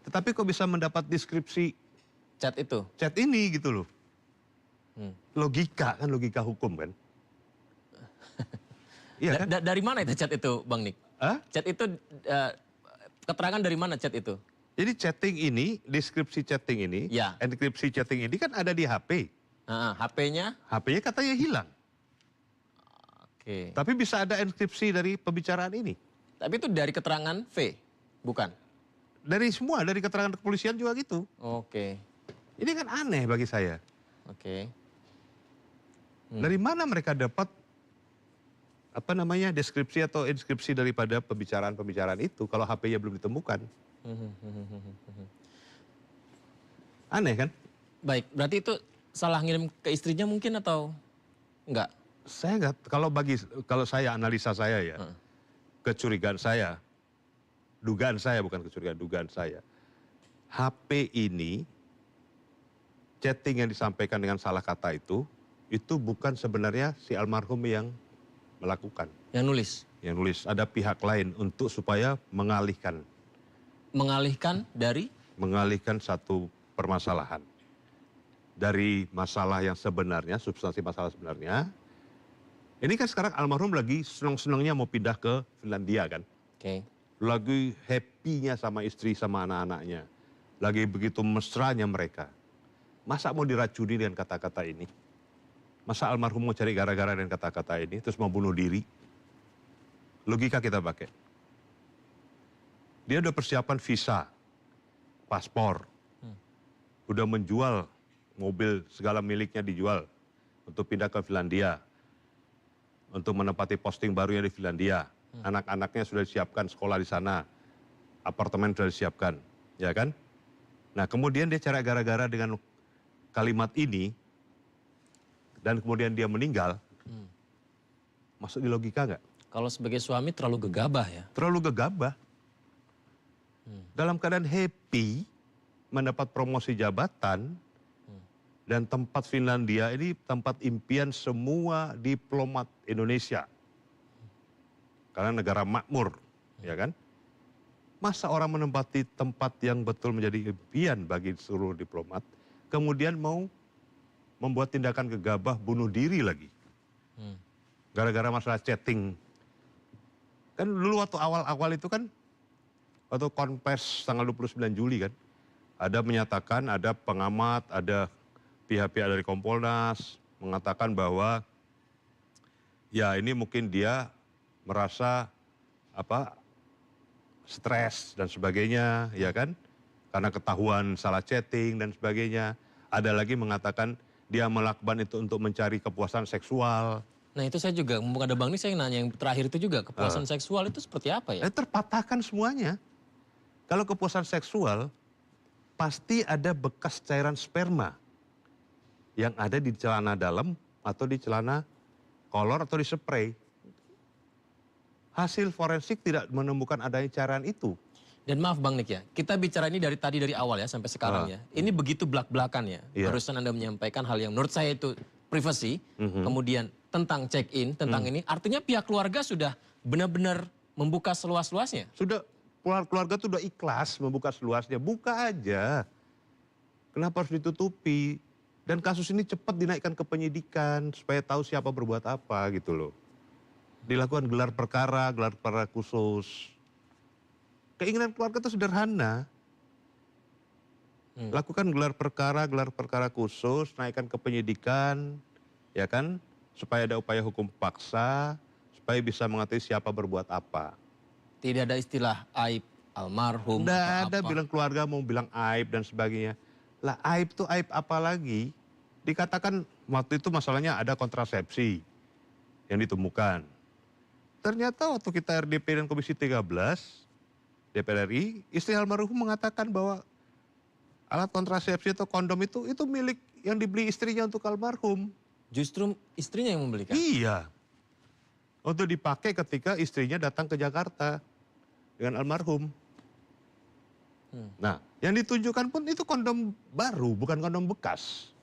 tetapi kok bisa mendapat deskripsi Chat itu? chat ini gitu loh. Logika kan, logika hukum kan. Iya kan? Dari mana itu chat itu Bang Nik? Hah? Chat itu, keterangan dari mana chat itu? Jadi chatting ini, deskripsi chatting ini, Ya. enkripsi chatting ini kan ada di HP. HP-nya? HP-nya katanya hilang. Oke. Tapi bisa ada enkripsi dari pembicaraan ini. Tapi itu dari keterangan V, bukan? Dari semua, dari keterangan kepolisian juga gitu. Oke. Ini kan aneh bagi saya. Oke. Dari mana mereka dapat apa namanya, deskripsi atau inskripsi daripada pembicaraan-pembicaraan itu kalau HP-nya belum ditemukan. Aneh kan? Baik, berarti itu salah ngirim ke istrinya mungkin atau enggak? Saya nggak, kalau saya analisa saya ya, kecurigaan saya, dugaan saya bukan kecurigaan, dugaan saya, HP ini chatting yang disampaikan dengan salah kata itu bukan sebenarnya si almarhum yang melakukan. Yang nulis? Yang nulis, ada pihak lain untuk supaya mengalihkan. Mengalihkan dari? Mengalihkan satu permasalahan. Dari masalah yang sebenarnya, substansi masalah sebenarnya. Ini kan sekarang almarhum lagi senang-senangnya mau pindah ke Finlandia kan. Oke. Lagi happy-nya sama istri sama anak-anaknya. Lagi begitu mesranya mereka. Masa mau diracuni dengan kata-kata ini? Masa almarhum mau cari gara-gara dengan kata-kata ini terus mau bunuh diri? Logika kita pakai. Dia udah persiapan visa, paspor. Udah menjual mobil, segala miliknya dijual untuk pindah ke Finlandia. Untuk menempati posting barunya di Finlandia. Anak-anaknya sudah disiapkan sekolah di sana. Apartemen sudah disiapkan, ya kan? Nah, kemudian dia cari gara-gara dengan kalimat ini, dan kemudian dia meninggal, masuk di logika nggak? Kalau sebagai suami terlalu gegabah ya? Terlalu gegabah. Dalam keadaan happy, mendapat promosi jabatan, dan tempat Finlandia ini tempat impian semua diplomat Indonesia. Karena negara makmur, ya kan? Masa orang menempati tempat yang betul menjadi impian bagi seluruh diplomat, kemudian mau membuat tindakan gegabah bunuh diri lagi. Gara-gara masalah chatting. Kan dulu waktu awal-awal itu kan, waktu konfes tanggal 29 Juli kan, ada menyatakan, ada pengamat, ada pihak-pihak dari Kompolnas mengatakan bahwa ya ini mungkin dia merasa stres dan sebagainya, ya kan? Karena ketahuan salah chatting dan sebagainya. Ada lagi mengatakan dia melakukan itu untuk mencari kepuasan seksual. Nah itu saya juga, mumpung ada Bang ini saya nanya yang terakhir itu juga, kepuasan seksual itu seperti apa ya? Terpatahkan semuanya. Kalau kepuasan seksual, pasti ada bekas cairan sperma yang ada di celana dalam atau di celana kolor atau di spray. Hasil forensik tidak menemukan adanya cairan itu. Dan maaf Bang Nik ya, kita bicara ini dari tadi dari awal ya sampai sekarang ya. Ini begitu belak-belakan ya. Iya. Barusan Anda menyampaikan hal yang menurut saya itu privasi, kemudian tentang check-in, tentang ini. Artinya pihak keluarga sudah benar-benar membuka seluas-luasnya. Sudah, keluarga itu sudah ikhlas membuka seluasnya. Buka aja. Kenapa harus ditutupi? Dan kasus ini cepat dinaikkan ke penyidikan supaya tahu siapa berbuat apa gitu loh. Dilakukan gelar perkara khusus. Keinginan keluarga itu sederhana. Lakukan gelar perkara khusus, naikkan ke penyidikan, ya kan? Supaya ada upaya hukum paksa, supaya bisa mengetahui siapa berbuat apa. Tidak ada istilah aib almarhum. Tidak ada apa. bilang keluarga mau bilang aib dan sebagainya. Lah aib tuh aib apa lagi? Dikatakan waktu itu masalahnya ada kontrasepsi yang ditemukan. Ternyata waktu kita RDP dan Komisi 13, DPR RI, istri almarhum mengatakan bahwa alat kontrasepsi atau kondom itu milik yang dibeli istrinya untuk almarhum. Justru istrinya yang membelikan? Iya. Untuk dipakai ketika istrinya datang ke Jakarta dengan almarhum. Nah, yang ditunjukkan pun itu kondom baru, bukan kondom bekas.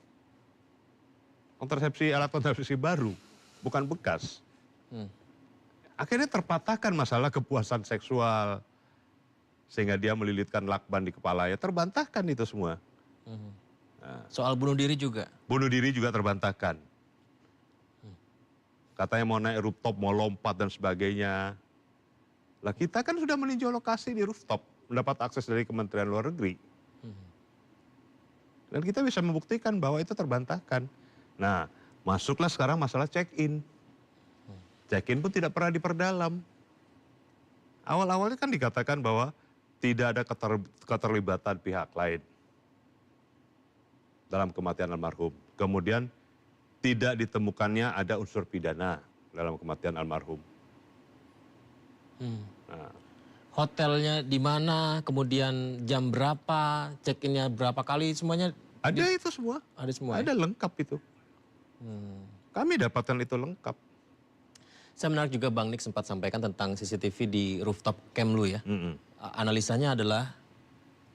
Alat kontrasepsi baru, bukan bekas. Akhirnya terpatahkan masalah kepuasan seksual. Sehingga dia melilitkan lakban di kepalanya, terbantahkan itu semua. Nah, soal bunuh diri juga? Bunuh diri juga terbantahkan. Katanya mau naik rooftop, mau lompat dan sebagainya. Lah kita kan sudah meninjau lokasi di rooftop, mendapat akses dari Kementerian Luar Negeri. Dan kita bisa membuktikan bahwa itu terbantahkan. Nah, masuklah sekarang masalah check-in. Check-in pun tidak pernah diperdalam. Awal-awalnya kan dikatakan bahwa tidak ada keterlibatan pihak lain dalam kematian almarhum. Kemudian tidak ditemukannya ada unsur pidana. dalam kematian almarhum. Nah. Hotelnya di mana, kemudian jam berapa, check-innya berapa kali, semuanya Ada itu semua. ada semua. Ada lengkap itu. Kami dapatkan itu lengkap. Saya menarik juga Bang Nik sempat sampaikan tentang CCTV di rooftop Kemlu ya. Analisanya adalah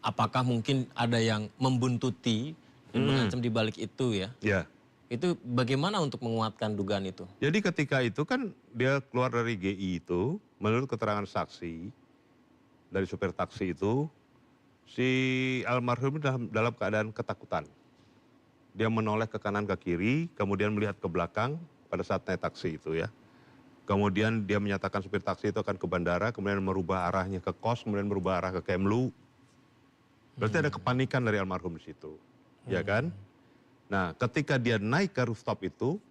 apakah mungkin ada yang membuntuti dan mengancam di balik itu ya. Ya. Itu bagaimana untuk menguatkan dugaan itu? Jadi ketika itu kan dia keluar dari GI itu, menurut keterangan saksi dari supir taksi itu, si almarhum dalam keadaan ketakutan. Dia menoleh ke kanan ke kiri, kemudian melihat ke belakang pada saat naik taksi itu ya. Kemudian dia menyatakan supir taksi itu akan ke bandara, kemudian merubah arahnya ke kos, kemudian merubah arah ke Kemlu. Berarti ada kepanikan dari almarhum di situ, ya kan? Nah, ketika dia naik ke rooftop itu,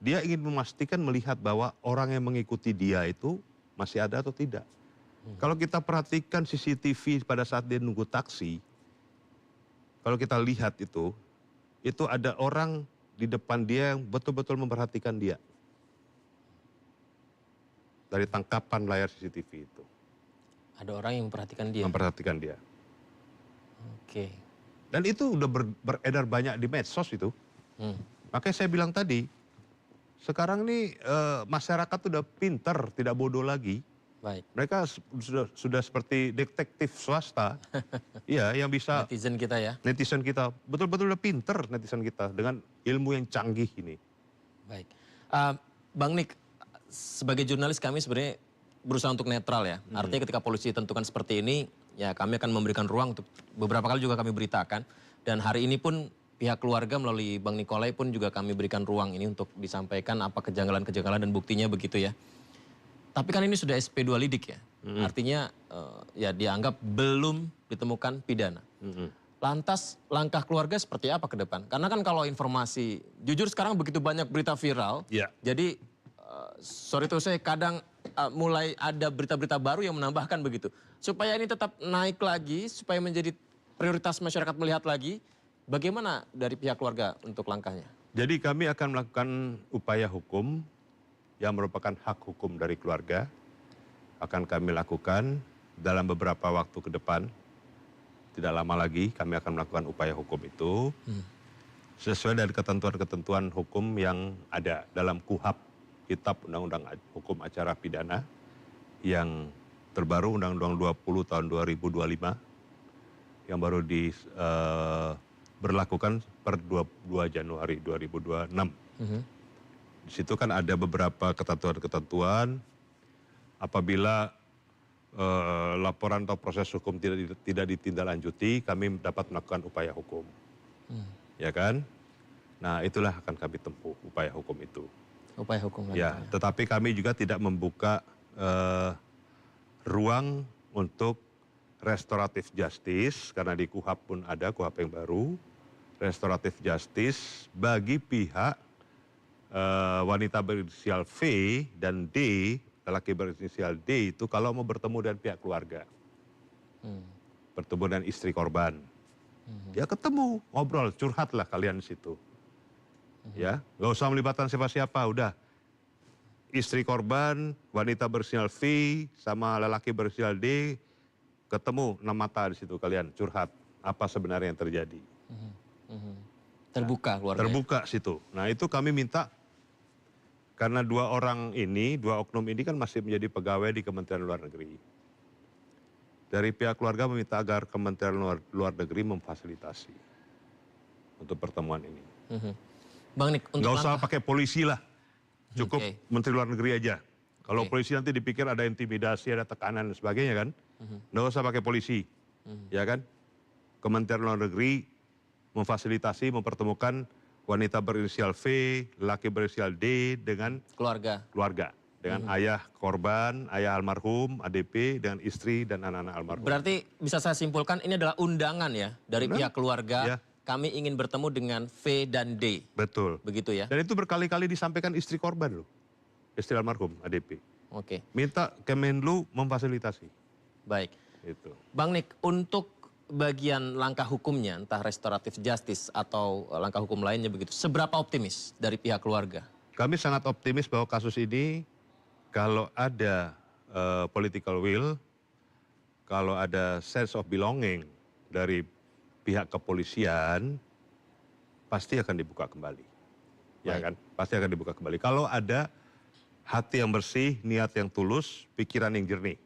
dia ingin memastikan melihat bahwa orang yang mengikuti dia itu masih ada atau tidak. Kalau kita perhatikan CCTV pada saat dia nunggu taksi, kalau kita lihat itu ada orang di depan dia yang betul-betul memperhatikan dia. Dari tangkapan layar CCTV itu. Ada orang yang memperhatikan dia? Memperhatikan dia. Oke. Dan itu udah beredar banyak di medsos itu. Makanya saya bilang tadi, sekarang nih masyarakat udah pinter, tidak bodoh lagi. Baik. Mereka sudah seperti detektif swasta. Iya, yang bisa Netizen kita ya. netizen kita betul-betul udah pinter netizen kita dengan ilmu yang canggih ini. Baik. Bang Nik, sebagai jurnalis kami sebenarnya berusaha untuk netral ya. Artinya ketika polisi tentukan seperti ini, ya kami akan memberikan ruang untuk beberapa kali juga kami beritakan. Dan hari ini pun pihak keluarga melalui Bang Nikolai pun juga kami berikan ruang ini untuk disampaikan apa kejanggalan-kejanggalan dan buktinya begitu ya. Tapi kan ini sudah SP2 lidik ya. Artinya ya dianggap belum ditemukan pidana. Lantas langkah keluarga seperti apa ke depan? Karena kan kalau informasi, jujur sekarang begitu banyak berita viral. Iya. Jadi sorry tuh saya kadang mulai ada berita-berita baru yang menambahkan begitu. Supaya ini tetap naik lagi, supaya menjadi prioritas masyarakat melihat lagi. Bagaimana dari pihak keluarga untuk langkahnya? Jadi kami akan melakukan upaya hukum yang merupakan hak hukum dari keluarga. Akan kami lakukan dalam beberapa waktu ke depan. Tidak lama lagi kami akan melakukan upaya hukum itu. Sesuai dari ketentuan-ketentuan hukum yang ada dalam KUHP, Kitab Undang-Undang Hukum Acara Pidana, yang terbaru Undang-Undang 20 tahun 2025, yang baru diberlakukan per 22 Januari 2026. Di situ kan ada beberapa ketentuan-ketentuan apabila laporan atau proses hukum tidak ditindaklanjuti, kami dapat melakukan upaya hukum. Ya kan? Nah, itulah akan kami tempuh upaya hukum itu. Upaya hukum Ya, lanjutannya. tetapi kami juga tidak membuka ruang untuk restoratif justice, karena di KUHP pun ada, KUHP yang baru, restoratif justice bagi pihak wanita berinisial V dan D, lelaki berinisial D itu kalau mau bertemu dengan pihak keluarga. Bertemu dengan istri korban. Ya ketemu, ngobrol, curhatlah kalian di situ. Ya, nggak usah melibatkan siapa-siapa, udah. Istri korban, wanita berinisial V sama lelaki berinisial D, ketemu 6 mata di situ kalian, curhat apa sebenarnya yang terjadi. Terbuka keluarga. Terbuka situ. Nah, itu kami minta karena dua oknum ini kan masih menjadi pegawai di Kementerian Luar Negeri. Dari pihak keluarga meminta agar Kementerian Luar Negeri memfasilitasi untuk pertemuan ini. Bang Nik, untuk Nggak usah langkah- pakai polisi lah, cukup Oke. Menteri Luar Negeri aja. Kalau Oke. polisi nanti dipikir ada intimidasi, ada tekanan dan sebagainya kan. Nggak usah pakai polisi, ya kan. Kementerian Luar Negeri memfasilitasi, mempertemukan wanita berinisial V, laki berinisial D dengan keluarga. keluarga. Dengan ayah korban, ayah almarhum, ADP, dengan istri dan anak-anak almarhum. Berarti bisa saya simpulkan ini adalah undangan ya dari Benar. pihak keluarga. Ya. Kami ingin bertemu dengan V dan D. Betul. Begitu ya? Dan itu berkali-kali disampaikan istri korban loh. Istri almarhum, ADP. Oke, Minta Kemenlu memfasilitasi. baik. Itu. Bang Nik, untuk bagian langkah hukumnya, entah restoratif justice atau langkah hukum lainnya begitu, seberapa optimis dari pihak keluarga Kami sangat optimis bahwa kasus ini kalau ada political will, kalau ada sense of belonging dari pihak kepolisian, pasti akan dibuka kembali. Ya kan? Pasti akan dibuka kembali. Kalau ada hati yang bersih, niat yang tulus, pikiran yang jernih.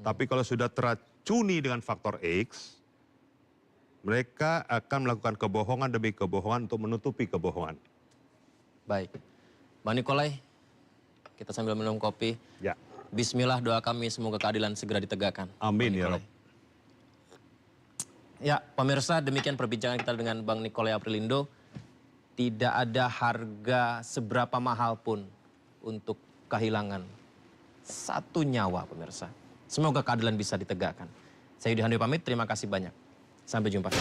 Tapi kalau sudah teracuni dengan faktor X, mereka akan melakukan kebohongan demi kebohongan untuk menutupi kebohongan. Baik. Bang Nikolai, kita sambil minum kopi. Ya. Bismillah, doa kami semoga keadilan segera ditegakkan. Amin Bang ya Nikolai. Rob. Ya, pemirsa, demikian perbincangan kita dengan Bang Nikolai Aprilindo. Tidak ada harga seberapa mahal pun untuk kehilangan satu nyawa, pemirsa. Semoga keadilan bisa ditegakkan. Saya Yudi Handoyo pamit, terima kasih banyak. Sampai jumpa.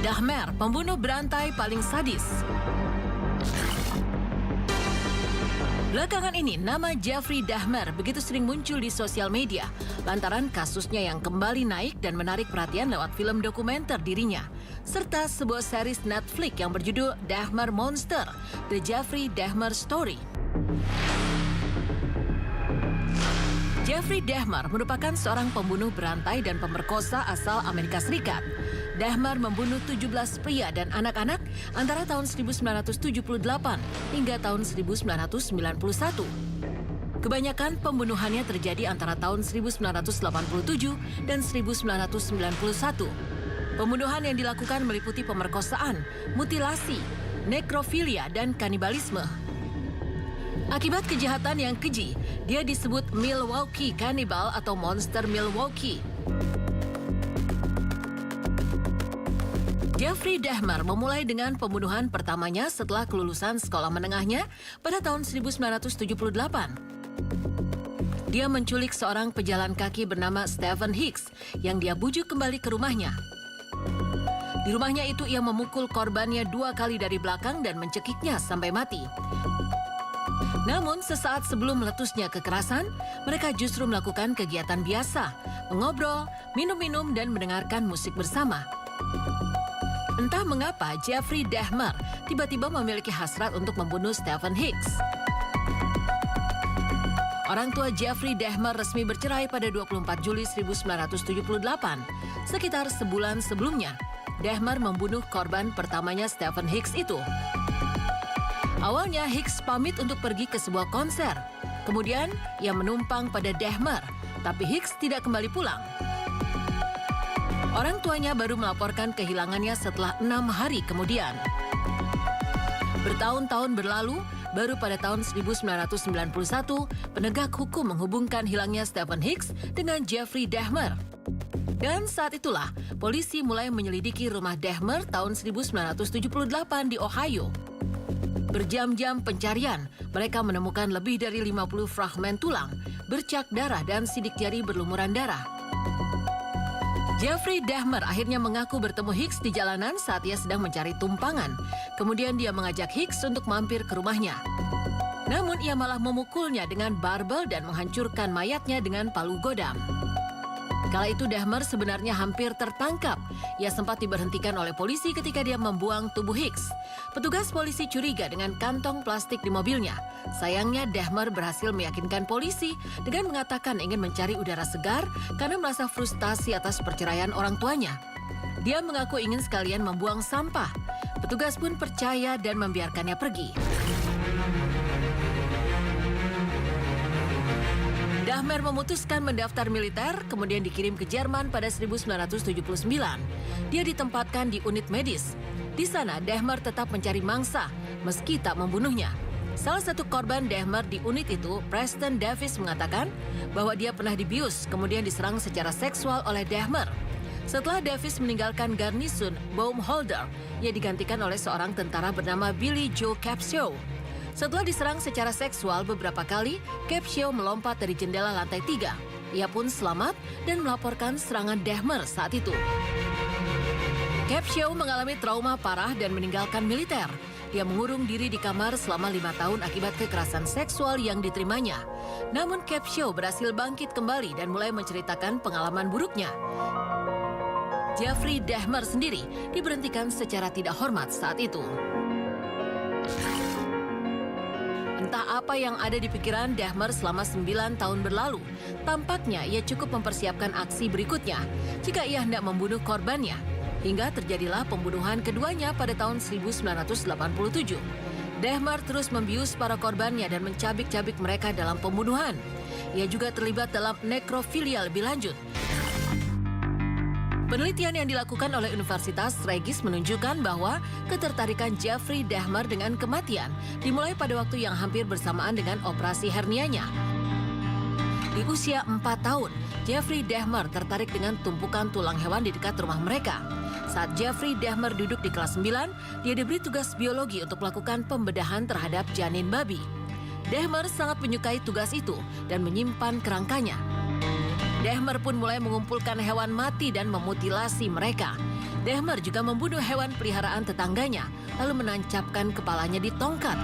Dahmer, pembunuh berantai paling sadis. Belakangan ini, nama Jeffrey Dahmer begitu sering muncul di sosial media lantaran kasusnya yang kembali naik dan menarik perhatian lewat film dokumenter dirinya, serta sebuah series Netflix yang berjudul Dahmer Monster, The Jeffrey Dahmer Story. Jeffrey Dahmer merupakan seorang pembunuh berantai dan pemerkosa asal Amerika Serikat. Dahmer membunuh 17 pria dan anak-anak antara tahun 1978 hingga tahun 1991. Kebanyakan pembunuhannya terjadi antara tahun 1987 dan 1991. Pembunuhan yang dilakukan meliputi pemerkosaan, mutilasi, nekrofilia, dan kanibalisme. Akibat kejahatan yang keji, dia disebut Milwaukee Cannibal atau Monster Milwaukee. Jeffrey Dahmer memulai dengan pembunuhan pertamanya setelah kelulusan sekolah menengahnya pada tahun 1978. Dia menculik seorang pejalan kaki bernama Stephen Hicks yang dia bujuk kembali ke rumahnya. Di rumahnya itu ia memukul korbannya 2 kali dari belakang dan mencekiknya sampai mati. Namun sesaat sebelum meletusnya kekerasan, mereka justru melakukan kegiatan biasa, mengobrol, minum-minum, dan mendengarkan musik bersama. Entah mengapa Jeffrey Dahmer tiba-tiba memiliki hasrat untuk membunuh Stephen Hicks. Orang tua Jeffrey Dahmer resmi bercerai pada 24 Juli 1978. Sekitar sebulan sebelumnya, Dahmer membunuh korban pertamanya Stephen Hicks itu. Awalnya Hicks pamit untuk pergi ke sebuah konser. Kemudian ia menumpang pada Dahmer, tapi Hicks tidak kembali pulang. Orang tuanya baru melaporkan kehilangannya setelah 6 hari kemudian. Bertahun-tahun berlalu, baru pada tahun 1991, penegak hukum menghubungkan hilangnya Stephen Hicks dengan Jeffrey Dahmer. Dan saat itulah, polisi mulai menyelidiki rumah Dahmer tahun 1978 di Ohio. Berjam-jam pencarian, mereka menemukan lebih dari 50 fragmen tulang, bercak darah dan sidik jari berlumuran darah. Jeffrey Dahmer akhirnya mengaku bertemu Hicks di jalanan saat ia sedang mencari tumpangan. Kemudian dia mengajak Hicks untuk mampir ke rumahnya. Namun ia malah memukulnya dengan barbel dan menghancurkan mayatnya dengan palu godam. Kala itu Dahmer sebenarnya hampir tertangkap. Ia sempat diberhentikan oleh polisi ketika dia membuang tubuh Hicks. Petugas polisi curiga dengan kantong plastik di mobilnya. Sayangnya Dahmer berhasil meyakinkan polisi dengan mengatakan ingin mencari udara segar karena merasa frustasi atas perceraian orang tuanya. Dia mengaku ingin sekalian membuang sampah. Petugas pun percaya dan membiarkannya pergi. Dahmer memutuskan mendaftar militer, kemudian dikirim ke Jerman pada 1979. Dia ditempatkan di unit medis. Di sana, Dahmer tetap mencari mangsa, meski tak membunuhnya. Salah satu korban Dahmer di unit itu, Preston Davis, mengatakan bahwa dia pernah dibius, kemudian diserang secara seksual oleh Dahmer. Setelah Davis meninggalkan garnisun Baumholder, ia digantikan oleh seorang tentara bernama Billy Joe Capshaw. Setelah diserang secara seksual beberapa kali, Capshaw melompat dari jendela lantai 3. Ia pun selamat dan melaporkan serangan Dahmer saat itu. Capshaw mengalami trauma parah dan meninggalkan militer. Dia mengurung diri di kamar selama 5 tahun akibat kekerasan seksual yang diterimanya. Namun Capshaw berhasil bangkit kembali dan mulai menceritakan pengalaman buruknya. Jeffrey Dahmer sendiri diberhentikan secara tidak hormat saat itu. Entah apa yang ada di pikiran Dahmer selama 9 tahun berlalu. Tampaknya ia cukup mempersiapkan aksi berikutnya jika ia hendak membunuh korbannya. Hingga terjadilah pembunuhan keduanya pada tahun 1987. Dahmer terus membius para korbannya dan mencabik-cabik mereka dalam pembunuhan. Ia juga terlibat dalam nekrofilia lebih lanjut. Penelitian yang dilakukan oleh Universitas Regis menunjukkan bahwa ketertarikan Jeffrey Dahmer dengan kematian dimulai pada waktu yang hampir bersamaan dengan operasi hernianya. Di usia 4 tahun, Jeffrey Dahmer tertarik dengan tumpukan tulang hewan di dekat rumah mereka. Saat Jeffrey Dahmer duduk di kelas 9, dia diberi tugas biologi untuk melakukan pembedahan terhadap janin babi. Dahmer sangat menyukai tugas itu dan menyimpan kerangkanya. Dahmer pun mulai mengumpulkan hewan mati dan memutilasi mereka. Dahmer juga membunuh hewan peliharaan tetangganya, lalu menancapkan kepalanya di tongkat.